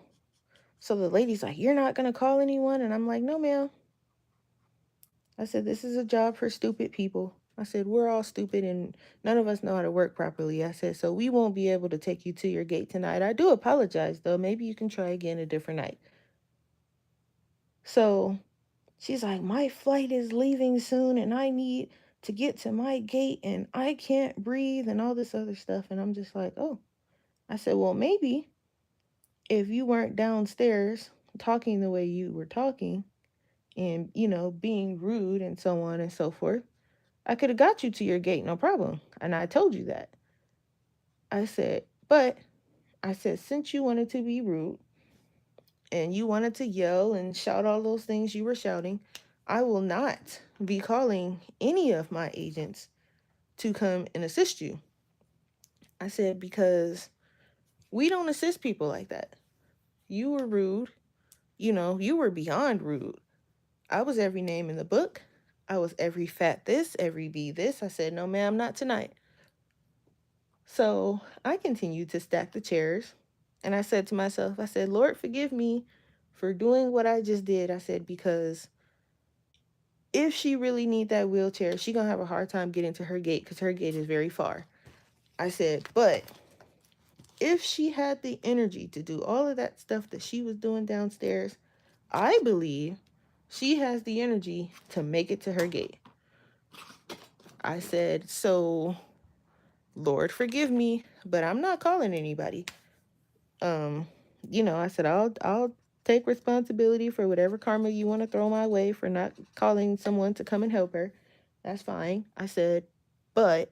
So the lady's like, you're not going to call anyone? And I'm like, no, ma'am. I said, this is a job for stupid people. I said, we're all stupid and none of us know how to work properly. I said, so we won't be able to take you to your gate tonight. I do apologize, though. Maybe you can try again a different night. So she's like, my flight is leaving soon and I need to get to my gate and I can't breathe and all this other stuff. And I'm just like, oh. I said, well, maybe if you weren't downstairs talking the way you were talking and, being rude and so on and so forth, I could have got you to your gate, no problem. And I told you that. I said, but I said, since you wanted to be rude and you wanted to yell and shout all those things you were shouting, I will not be calling any of my agents to come and assist you. I said, because we don't assist people like that. You were rude. You were beyond rude. I was every name in the book. I was every fat this, every be this. I said, no, ma'am, not tonight. So I continued to stack the chairs. And I said to myself, I said, Lord, forgive me for doing what I just did. I said, because if she really need that wheelchair, she going to have a hard time getting to her gate because her gate is very far. I said, but if she had the energy to do all of that stuff that she was doing downstairs, I believe she has the energy to make it to her gate. I said, so Lord, forgive me, but I'm not calling anybody. Um, I said I'll take responsibility for whatever karma you want to throw my way for not calling someone to come and help her. That's fine. I said, but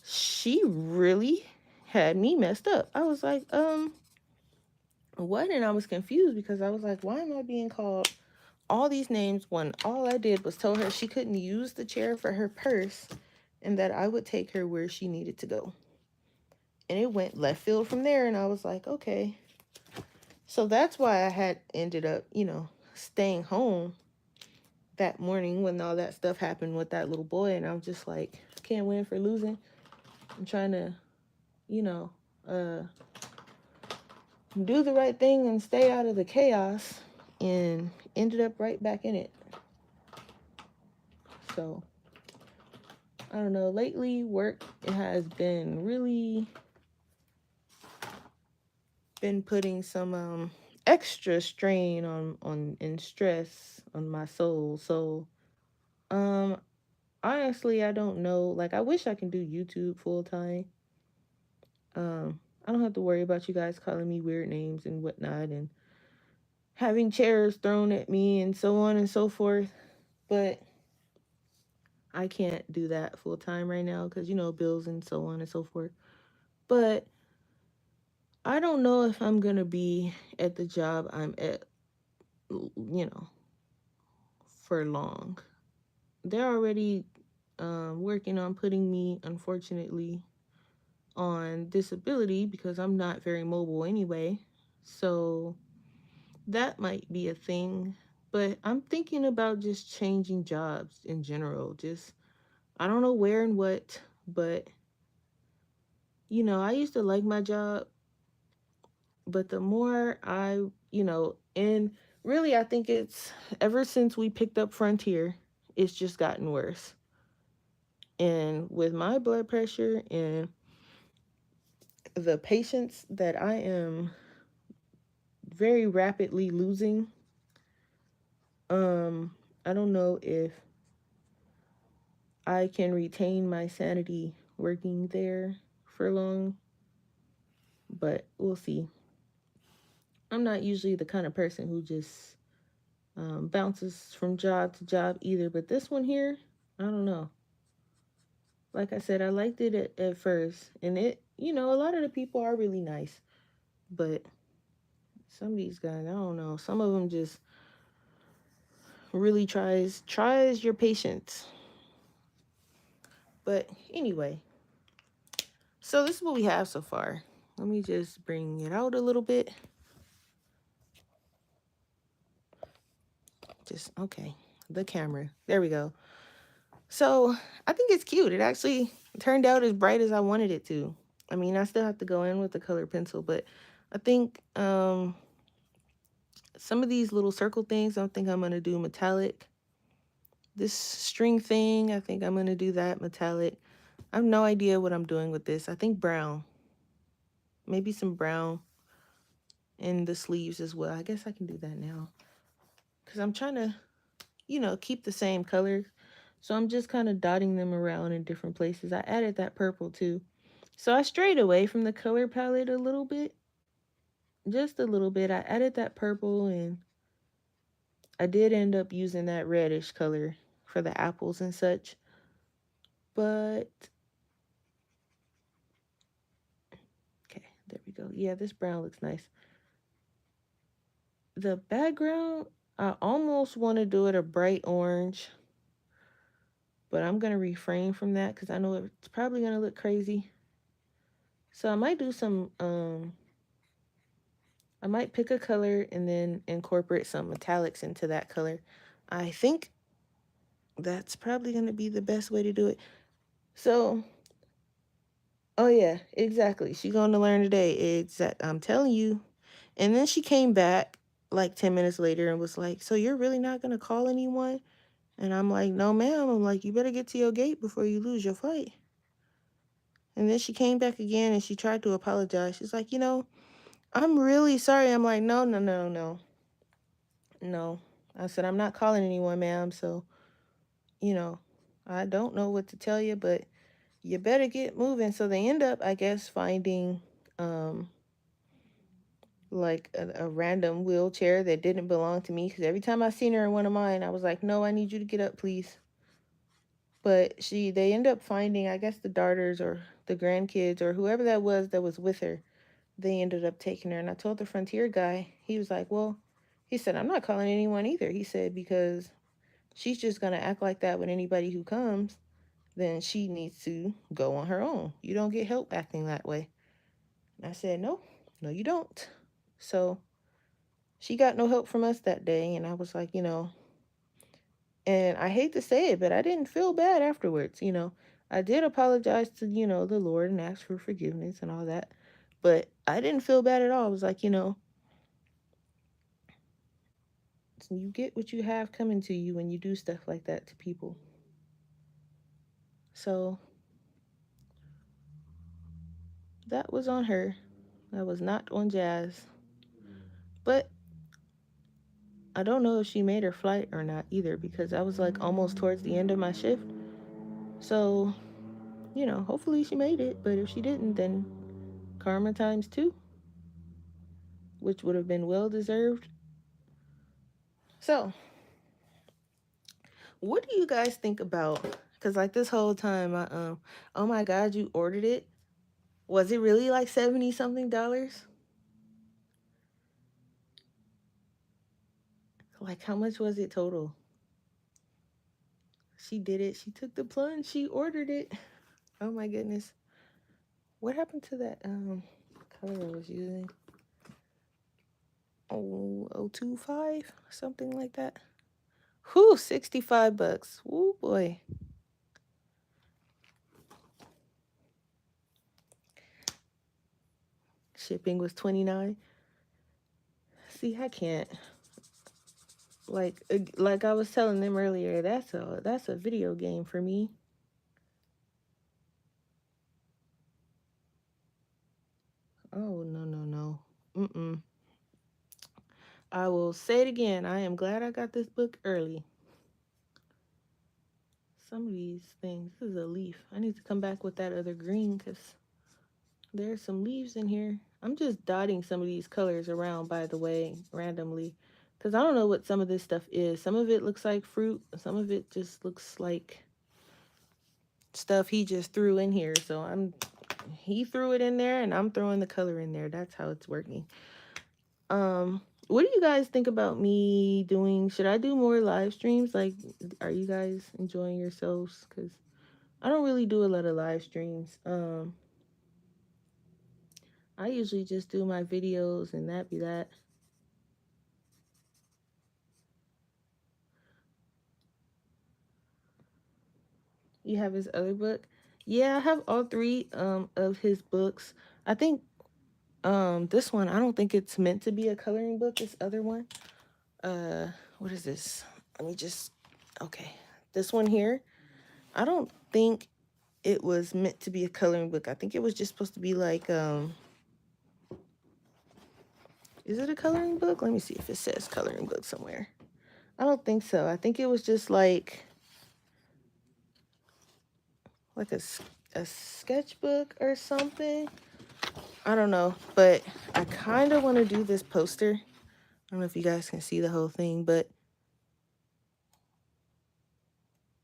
she really had me messed up. I was like, what? And I was confused because I was like, why am I being called all these names when all I did was tell her she couldn't use the chair for her purse and that I would take her where she needed to go. And it went left field from there. And I was like, okay. So that's why I had ended up, staying home that morning when all that stuff happened with that little boy. And I'm just like, can't win for losing. I'm trying to, you know, uh, do the right thing and stay out of the chaos, and ended up right back in it. So I don't know. Lately, work it has been really been putting some extra strain on and stress on my soul. So um honestly, I don't know. Like, I wish I can do YouTube full time. I don't have to worry about you guys calling me weird names and whatnot and having chairs thrown at me and so on and so forth. But I can't do that full time right now because, bills and so on and so forth. But I don't know if I'm going to be at the job I'm at, for long. They're already working on putting me, unfortunately, on disability because I'm not very mobile anyway. So that might be a thing. But I'm thinking about just changing jobs in general. Just, I don't know where and what, But, I used to like my job, but the more and really I think it's ever since we picked up Frontier, it's just gotten worse. And with my blood pressure and the patients that I am very rapidly losing, um, I don't know if I can retain my sanity working there for long, but we'll see. I'm not usually the kind of person who just bounces from job to job either, but this one here, I don't know. Like I said, I liked it at first, and a lot of the people are really nice, but some of these guys, I don't know. Some of them just really tries your patience. But anyway, so this is what we have so far. Let me just bring it out a little bit. Just okay. The camera. There we go. So I think it's cute. It actually turned out as bright as I wanted it to. I mean, I still have to go in with the colored pencil, but I think some of these little circle things, I think I'm gonna do metallic. This string thing, I think I'm gonna do that metallic. I have no idea what I'm doing with this. I think brown. Maybe some brown in the sleeves as well. I guess I can do that now. Because I'm trying to, keep the same color. So I'm just kind of dotting them around in different places. I added that purple too. So I strayed away from the color palette a little bit. Just a little bit. I added that purple and I did end up using that reddish color for the apples and such. But, okay, there we go. Yeah, this brown looks nice. The background, I almost want to do it a bright orange, but I'm going to refrain from that because I know it's probably going to look crazy. So I might do I might pick a color and then incorporate some metallics into that color. I think that's probably going to be the best way to do it. So, oh yeah, exactly. She's going to learn today. I'm telling you. And then she came back like 10 minutes later and was like, "So you're really not going to call anyone?" And I'm like, "No, ma'am." I'm like, "You better get to your gate before you lose your fight." And then she came back again and she tried to apologize. She's like, "I'm really sorry." I'm like, "No, no, no, no. No." I said, "I'm not calling anyone, ma'am. So, you know, I don't know what to tell you, but you better get moving." So they end up, I guess, finding um like a random wheelchair that didn't belong to me because every time I seen her in one of mine, I was like, "No, I need you to get up, please." But they end up finding, I guess, the daughters or the grandkids or whoever that was with her. They ended up taking her. And I told the Frontier guy, he was like, "Well," he said, "I'm not calling anyone either." He said, "Because she's just going to act like that with anybody who comes, then she needs to go on her own. You don't get help acting that way." And I said, "No, no, you don't." So she got no help from us that day. And I was like, and I hate to say it, but I didn't feel bad afterwards. I did apologize to, the Lord and ask for forgiveness and all that. But I didn't feel bad at all. I was like, you get what you have coming to you when you do stuff like that to people. So that was on her. That was not on Jazz. But I don't know if she made her flight or not either because I was like almost towards the end of my shift. So, hopefully she made it. But if she didn't, then karma times two, which would have been well deserved. So, what do you guys think about? Because like this whole time, oh my God, you ordered it. Was it really like 70 something dollars? Like how much was it total? She did it. She took the plunge. She ordered it. Oh my goodness. What happened to that color I was using? Oh, 025, something like that. Whew, $65. Whoo boy. shipping was $29. See, I can't. Like I was telling them earlier, that's a video game for me. Oh, no, no, no. Mm-mm. I will say it again. I am glad I got this book early. Some of these things, this is a leaf. I need to come back with that other green because there's some leaves in here. I'm just dotting some of these colors around, by the way, randomly. Because I don't know what some of this stuff is. Some of it looks like fruit. Some of it just looks like stuff he just threw in here. So he threw it in there and I'm throwing the color in there. That's how it's working. What do you guys think about me doing? Should I do more live streams? Like, are you guys enjoying yourselves? Because I don't really do a lot of live streams. I usually just do my videos and that be that. You have his other book? Yeah, I have all three of his books. I think this one, I don't think it's meant to be a coloring book. This other one. What is this? Let me just okay. This one here. I don't think it was meant to be a coloring book. I think it was just supposed to be like is it a coloring book? Let me see if it says coloring book somewhere. I don't think so. I think it was just like a sketchbook or something. I don't know, but I kind of want to do this poster. I don't know if you guys can see the whole thing, but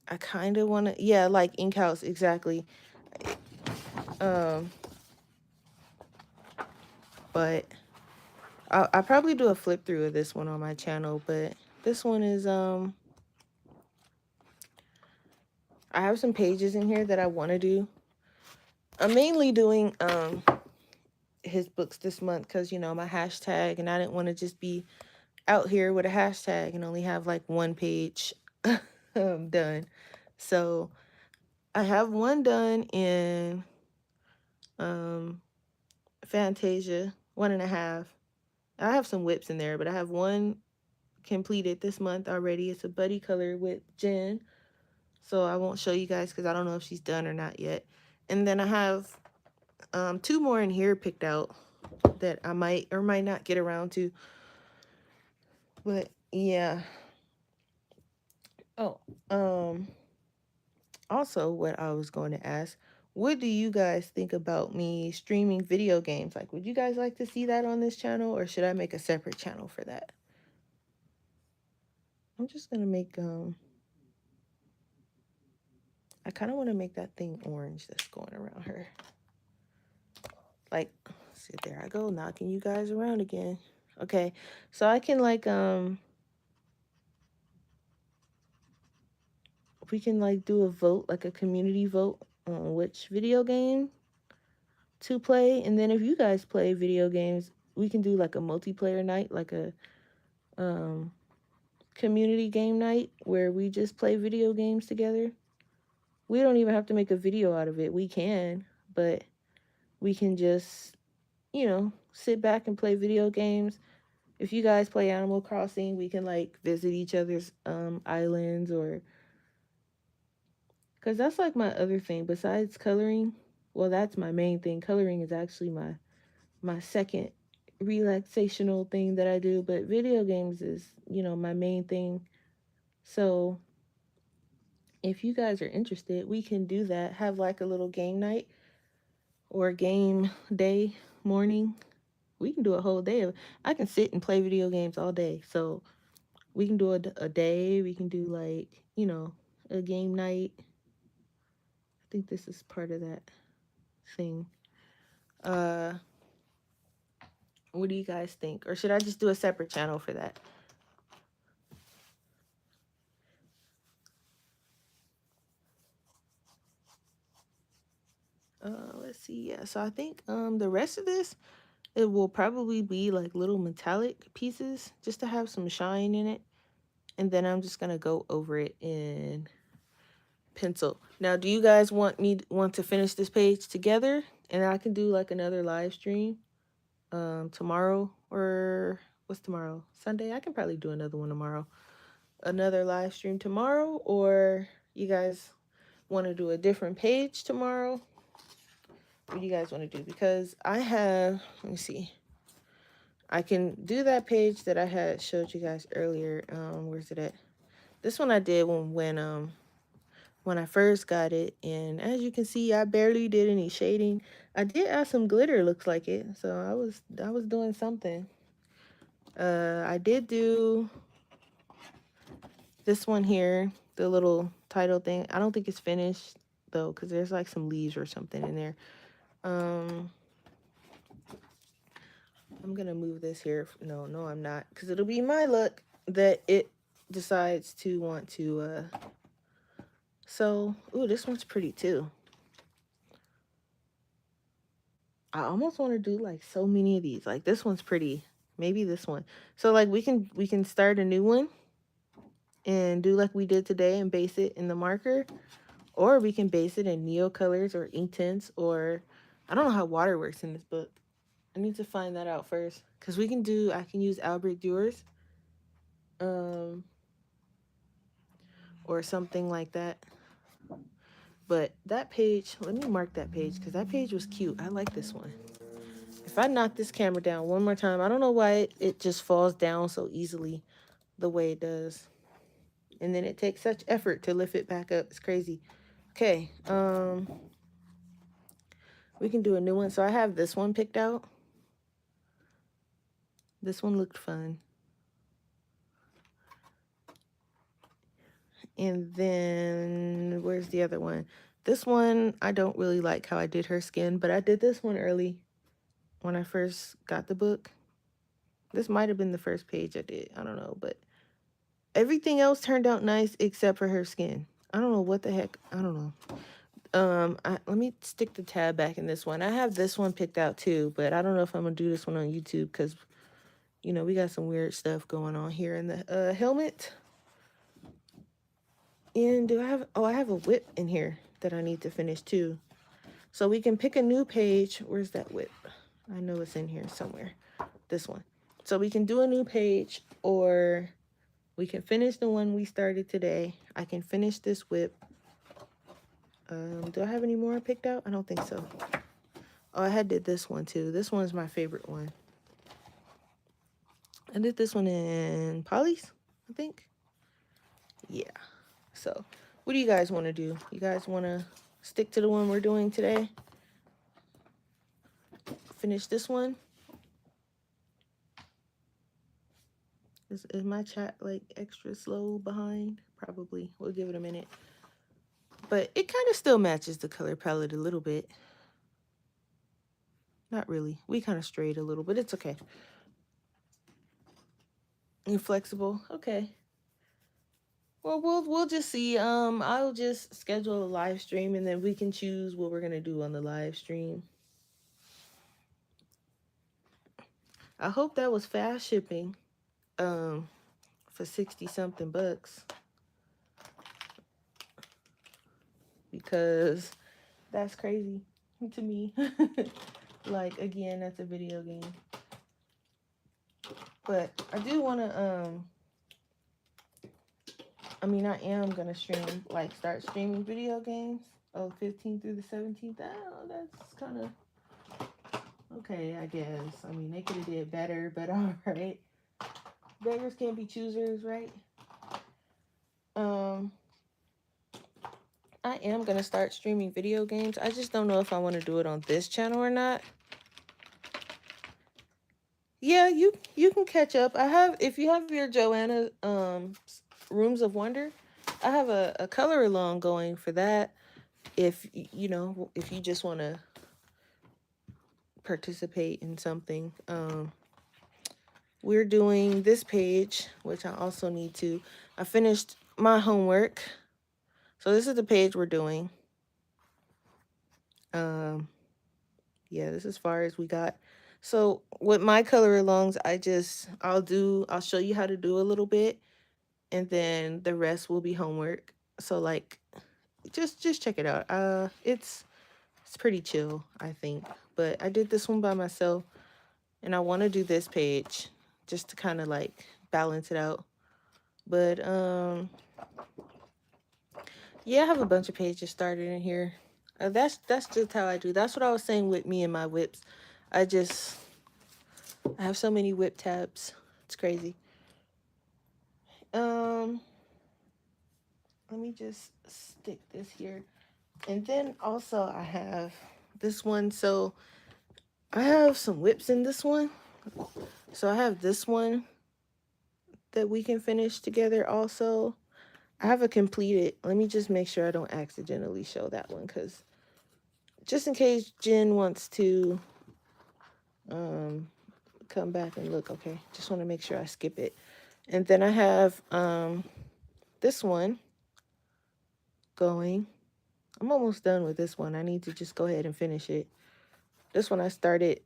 I kind of want to, yeah, like ink house, exactly. But I'll probably do a flip through of this one on my channel, but this one is, I have some pages in here that I want to do. I'm mainly doing, his books this month because, you know, my hashtag, and I didn't want to just be out here with a hashtag and only have like one page done. So I have one done in Fantasia, 1.5. I have some whips in there, but I have one completed this month already. It's a buddy color with Jen. So I won't show you guys because I don't know if she's done or not yet. And then I have 2 more in here picked out that I might or might not get around to. But yeah. Oh, also what I was going to ask, what do you guys think about me streaming video games? Like, would you guys like to see that on this channel, or should I make a separate channel for that? I'm just gonna make I kind of want to make that thing orange that's going around her. Like, see, there I go, knocking you guys around again. Okay, so I can like we can like do a vote, like a community vote on which video game to play, and then if you guys play video games, we can do like a multiplayer night, like a community game night where we just play video games together. We don't even have to make a video out of it. We can, but we can just, you know, sit back and play video games. If you guys play Animal Crossing, we can like visit each other's islands, or because that's like my other thing besides coloring. Well, that's my main thing. Coloring is actually my second relaxational thing that I do, but video games is, you know, my main thing. So if you guys are interested, we can do that. Have like a little game night or game day morning. We can do a whole day of, I can sit and play video games all day. So we can do a day. We can do like, you know, a game night. I think this is part of that thing. Uh, what do you guys think? Or should I just do a separate channel for that? Let's see. Yeah, so I think the rest of this, it will probably be like little metallic pieces just to have some shine in it. And then I'm just gonna go over it in pencil. Now, do you guys want to finish this page together, and I can do like another live stream? tomorrow, or what's tomorrow? Sunday. I can probably do another one tomorrow. Another live stream tomorrow, or you guys want to do a different page tomorrow? What do you guys want to do? Because I have, let me see. I can do that page that I had showed you guys earlier. Where's it at? This one I did when I first got it, and as you can see, I barely did any shading. I did add some glitter, looks like it. So I was doing something. I did do this one here, the little title thing. I don't think it's finished though, because there's like some leaves or something in there. I'm gonna move this here. No, I'm not, because it'll be my luck that it decides to want to so ooh, this one's pretty too. I almost want to do like so many of these. Like this one's pretty. Maybe this one. So like we can start a new one and do like we did today and base it in the marker, or we can base it in neo colors or ink tints, or I don't know how water works in this book. I need to find that out first, because I can use Albrecht Dewars or something like that. But that page, let me mark that page, because that page was cute. I like this one. If I knock this camera down one more time, I don't know why it just falls down so easily the way it does. And then it takes such effort to lift it back up. It's crazy. Okay, we can do a new one. So I have this one picked out. This one looked fun. And then where's the other one? This one, I don't really like how I did her skin, but I did this one early when I first got the book. This might have been the first page I did. I don't know, but everything else turned out nice except for her skin. I don't know what the heck. I don't know. Let me stick the tab back in this one. I have this one picked out too, but I don't know if I'm gonna do this one on YouTube, because you know we got some weird stuff going on here in the helmet. And do I have, oh, I have a whip in here that I need to finish too. So we can pick a new page. Where's that whip? I know it's in here somewhere. This one. So we can do a new page, or we can finish the one we started today. I can finish this whip. Do I have any more picked out? I don't think so. Oh, I had did this one too. This one's my favorite one. I did this one in Polly's, I think. Yeah. So what do you guys want to do? You guys want to stick to the one we're doing today? Finish this one? Is my chat like extra slow behind? Probably. We'll give it a minute. But it kind of still matches the color palette a little bit. Not really. We kind of strayed a little, but it's okay. You're flexible? Okay. Well, we'll just see. I'll just schedule a live stream, and then we can choose what we're gonna do on the live stream. I hope that was fast shipping. For 60 something bucks. Because that's crazy to me. Like, again, that's a video game. But I do want to, I mean, I am going to stream, like, start streaming video games. Oh, 15th through the 17th. Oh, that's kind of, okay, I guess. I mean, they could have did better, but all right. Beggars can't be choosers, right? I am going to start streaming video games. I just don't know if I want to do it on this channel or not. Yeah, you can catch up. I have, if you have your Joanna Rooms of Wonder, I have a color along going for that. If you know, if you just want to participate in something, we're doing this page, which I also need to. I finished my homework, so this is the page we're doing. Yeah, this is as far as we got. So with my color alongs, I'll show you how to do a little bit, and then the rest will be homework. So like, just check it out. It's pretty chill, I think. But I did this one by myself. And I want to do this page just to kind of like balance it out. But yeah, I have a bunch of pages started in here. That's just how I do. That's what I was saying with me and my whips. I just I have so many whip tabs. It's crazy. Um, Let me just stick this here. And then also I have this one. So I have some whips in this one. So I have this one that we can finish together also. I have a completed. Let me just make sure I don't accidentally show that one, because just in case Jen wants to um, come back and look. Okay, just want to make sure I skip it. And then I have this one going. I'm almost done with this one. I need to just go ahead and finish it. This one I started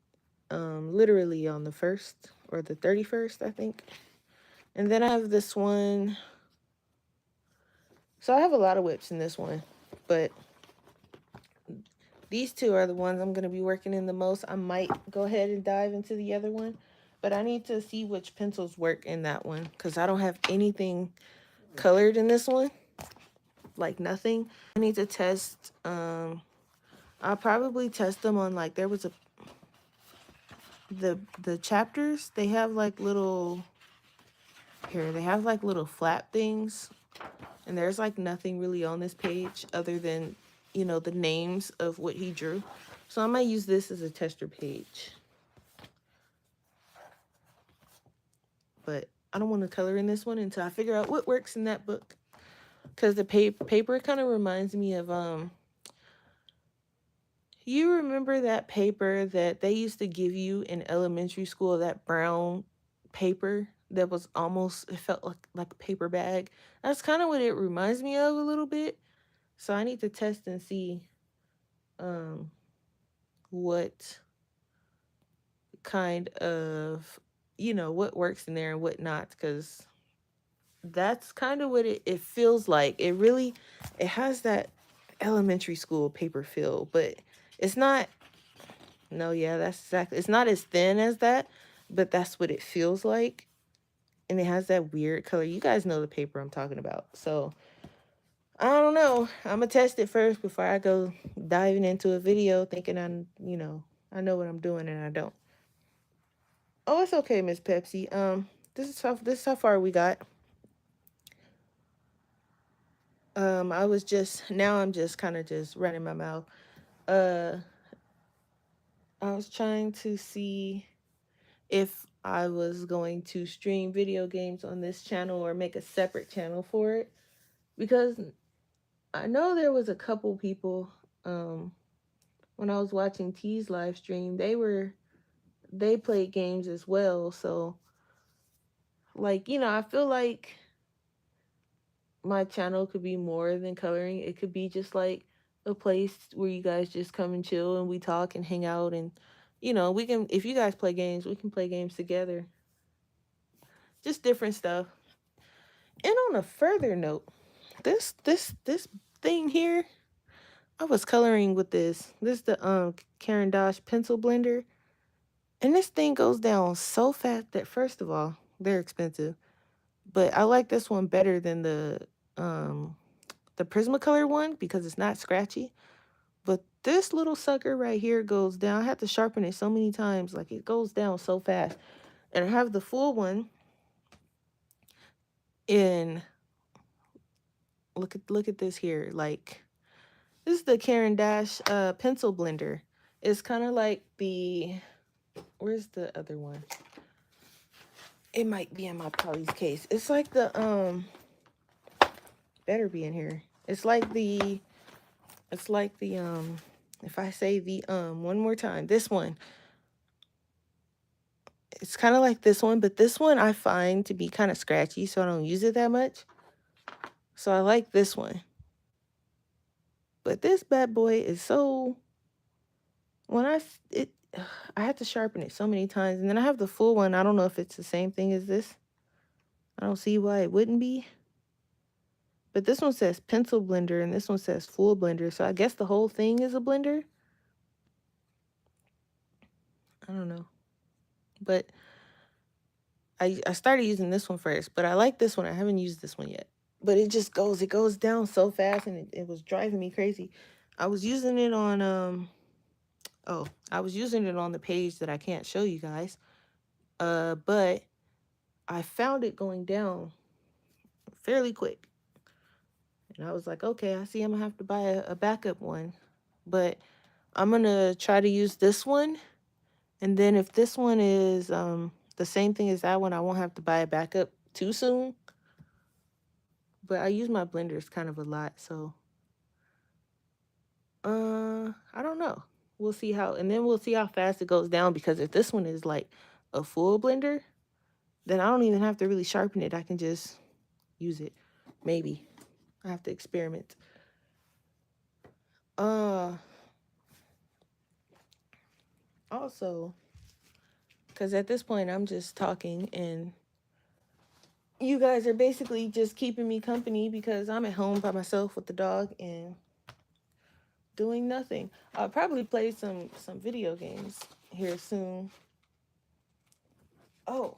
literally on the 1st or the 31st, I think. And then I have this one. So I have a lot of whips in this one, but these two are the ones I'm going to be working in the most. I might go ahead and dive into the other one, but I need to see which pencils work in that one, because I don't have anything colored in this one, like nothing. I need to test. I'll probably test them on, like, there was the chapters. They have like little they have like little flap things, and there's like nothing really on this page other than, the names of what he drew. So I might use this as a tester page. But I don't want to color in this one until I figure out what works in that book. Because the paper kind of reminds me of, you remember that paper that they used to give you in elementary school, that brown paper that was almost, it felt like a paper bag? That's kind of what it reminds me of a little bit. So I need to test and see what kind of, what works in there and what not, because that's kind of what it feels like. It has that elementary school paper feel, but it's not. No, yeah, that's exactly. It's not as thin as that, but that's what it feels like. And it has that weird color. You guys know the paper I'm talking about. So I don't know. I'm gonna test it first before I go diving into a video thinking I know what I'm doing, and I don't. Oh, it's okay, Miss Pepsi. This is how far we got. I'm just kind of just running my mouth. Uh, I was trying to see if I was going to stream video games on this channel or make a separate channel for it, because I know there was a couple people when I was watching T's live stream, they played games as well. So like, I feel like my channel could be more than coloring. It could be just like a place where you guys just come and chill and we talk and hang out, and we can, if you guys play games, we can play games together. Just different stuff. And on a further note, this thing here, I was coloring with this. This is the Karen Dosh pencil blender. And this thing goes down so fast that, first of all, they're expensive. But I like this one better than the Prismacolor one because it's not scratchy. But this little sucker right here goes down. I had to sharpen it so many times. Like, it goes down so fast. And I have the full one in, look at this here. Like, this is the Karen Dash pencil blender. It's kind of like where's the other one? It might be in my Polly's case. It's like better be in here. It's like the if I say the one more time, this one. It's kind of like this one, but this one I find to be kind of scratchy, so I don't use it that much. So I like this one. But this bad boy is so, I had to sharpen it so many times. And then I have the full one. I don't know if it's the same thing as this. I don't see why it wouldn't be. But this one says pencil blender and this one says full blender. So I guess the whole thing is a blender. I don't know. But I started using this one first, but I like this one. I haven't used this one yet. But it goes down so fast, and it was driving me crazy. I was using it on I was using it on the page that I can't show you guys. But I found it going down fairly quick. And I was like, okay, I see I'm gonna have to buy a backup one. But I'm gonna try to use this one. And then if this one is the same thing as that one, I won't have to buy a backup too soon. But I use my blenders kind of a lot, so I don't know. We'll see how, and then we'll see how fast it goes down, because if this one is like a full blender, then I don't even have to really sharpen it. I can just use it. Maybe. I have to experiment. Uh Also, because at this point I'm just talking and you guys are basically just keeping me company because I'm at home by myself with the dog and doing nothing. I'll probably play some video games here soon. Oh,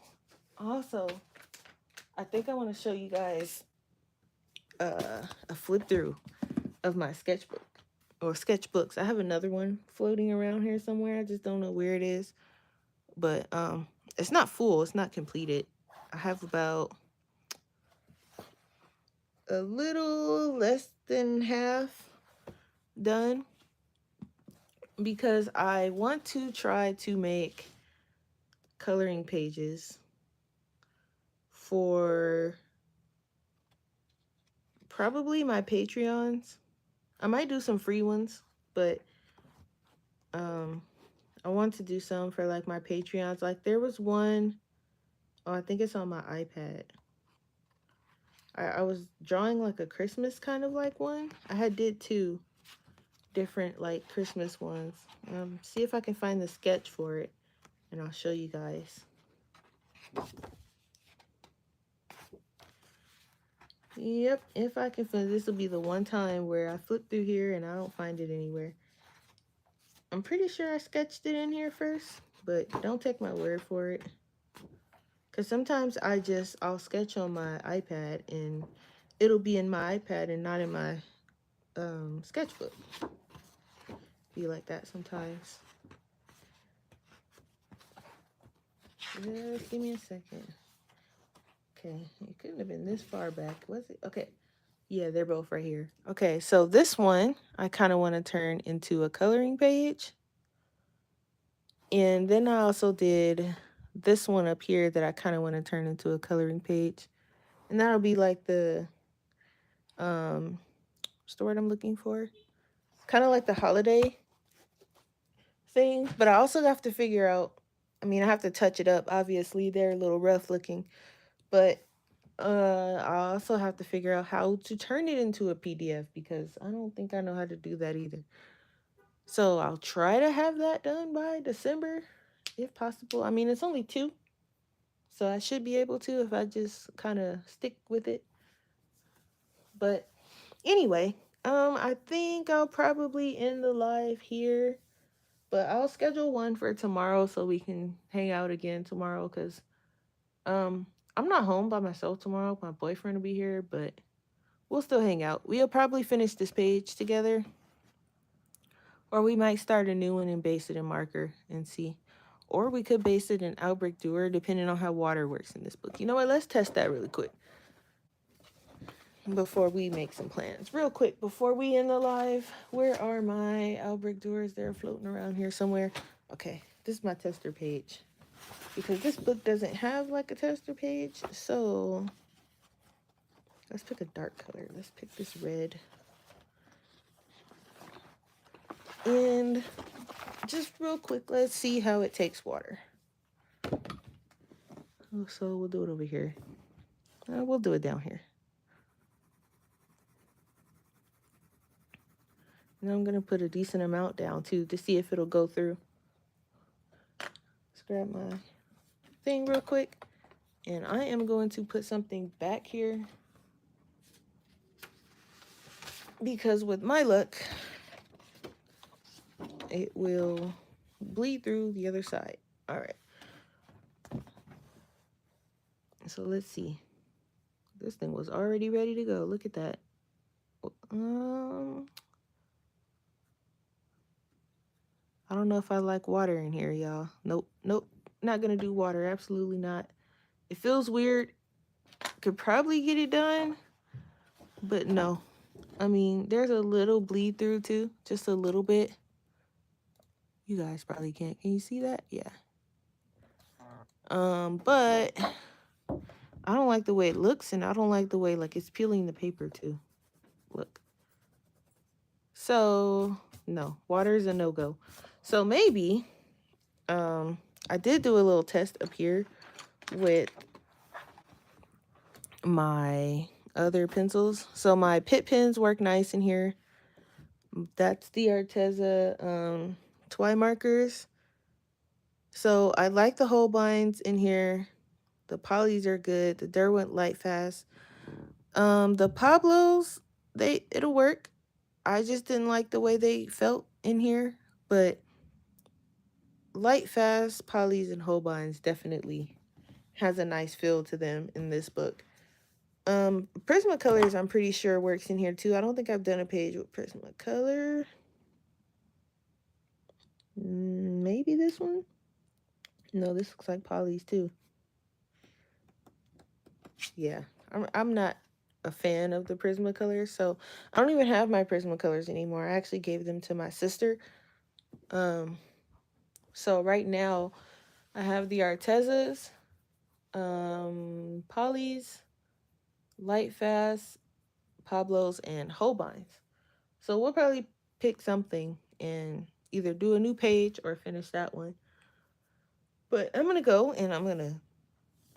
also, I think I want to show you guys a flip through of my sketchbook or sketchbooks. I have another one floating around here somewhere. I just don't know where it is, but it's not full. It's not completed. I have about a little less than half done because I want to try to make coloring pages for probably my Patreons. I might do some free ones, but um I want to do some for like my Patreons. Like there was one, oh, I think it's on my iPad. I was drawing like a Christmas kind of like one. I had did two different like Christmas ones. See if I can find the sketch for it and I'll show you guys. Yep, if I can find, this will be the one time where I flip through here and I don't find it anywhere. I'm pretty sure I sketched it in here first, but don't take my word for it. Because sometimes I'll sketch on my iPad and it'll be in my iPad and not in my sketchbook. Be like that sometimes. Just give me a second. Okay, it couldn't have been this far back, was it? Okay, yeah, they're both right here. Okay, so this one I kind of want to turn into a coloring page. And then I also did this one up here that I kind of want to turn into a coloring page. And that'll be like the, what's the word I'm looking for? Kind of like the holiday thing. But I also have to figure out, I mean, I have to touch it up. Obviously, they're a little rough looking. But I also have to figure out how to turn it into a PDF because I don't think I know how to do that either. So I'll try to have that done by December, if possible. I mean, it's only 2. So I should be able to if I just kind of stick with it. But anyway, I think I'll probably end the live here. But I'll schedule one for tomorrow so we can hang out again tomorrow because I'm not home by myself tomorrow. My boyfriend will be here, but we'll still hang out. We'll probably finish this page together. Or we might start a new one and base it in marker and see. Or we could base it in Outbreak Doer, depending on how water works in this book. You know what? Let's test that really quick before we make some plans. Real quick, before we end the live, where are my Outbreak Doers? They're floating around here somewhere. Okay, this is my tester page. Because this book doesn't have like a tester page, so let's pick a dark color. Let's pick this red. And just real quick, let's see how it takes water. Oh, so we'll do it over here. We'll do it down here. And I'm going to put a decent amount down too to see if it'll go through. Let's grab my thing real quick. And I am going to put something back here. Because with my luck, it will bleed through the other side. All right. So let's see. This thing was already ready to go. Look at that. I don't know if I like water in here, y'all. Nope, nope. Not gonna do water. Absolutely not. It feels weird. Could probably get it done, but no. I mean, there's a little bleed through too, just a little bit. You guys probably can't. Can you see that? Yeah. But I don't like the way it looks, and I don't like the way like it's peeling the paper too. Look. So no, water is a no-go. So maybe I did do a little test up here with my other pencils. So my Pitt pens work nice in here. That's the Arteza Twi markers. So I like the Holbeins in here. The polys are good. The Derwent light fast. The Pablos, it'll work. I just didn't like the way they felt in here, but light fast polys and Holbeins definitely has a nice feel to them in this book. Prismacolors I'm pretty sure works in here too. I don't think I've done a page with Prismacolor. Maybe this one? No, this looks like polys too. Yeah, I'm not a fan of the Prismacolors, so I don't even have my Prismacolors anymore. I actually gave them to my sister. So right now I have the Artezas, polys, light fast, Pablos, and Holbeins. So we'll probably pick something and either do a new page or finish that one. But I'm gonna go and I'm gonna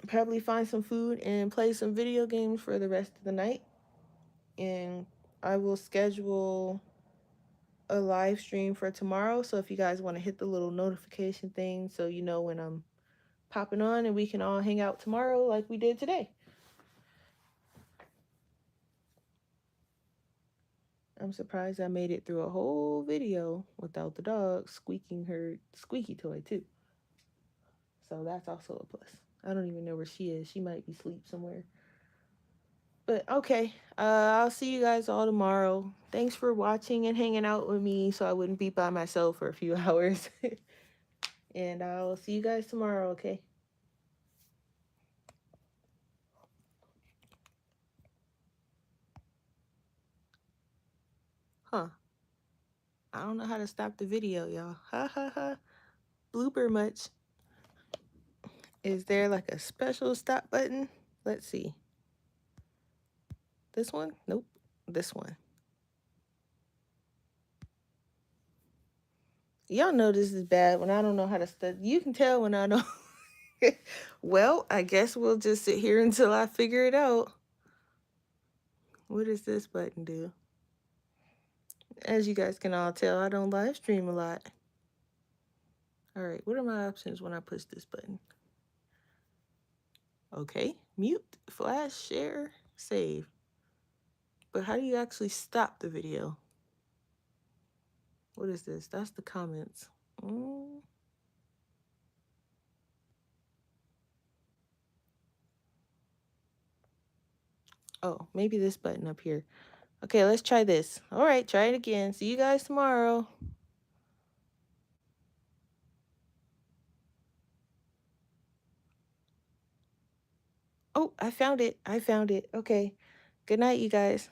probably find some food and play some video games for the rest of the night. And I will schedule a live stream for tomorrow. So if you guys want to hit the little notification thing so you know when I'm popping on and we can all hang out tomorrow like we did today. I'm surprised I made it through a whole video without the dog squeaking her squeaky toy too. So that's also a plus. I don't even know where she is. She might be asleep somewhere. But okay, I'll see you guys all tomorrow. Thanks for watching and hanging out with me so I wouldn't be by myself for a few hours. And I'll see you guys tomorrow, okay? Huh. I don't know how to stop the video, y'all. Ha ha ha. Blooper much. Is there like a special stop button? Let's see. This one? Nope. This one. Y'all know this is bad when I don't know how to stop. You can tell when I know. Well, I guess we'll just sit here until I figure it out. What does this button do? As you guys can all tell, I don't live stream a lot. All right, what are my options when I push this button? Okay, mute, flash, share, save. But how do you actually stop the video? What is this? That's the comments. Oh, maybe this button up here. Okay, let's try this. All right, try it again. See you guys tomorrow. Oh, I found it. I found it. Okay. Good night, you guys.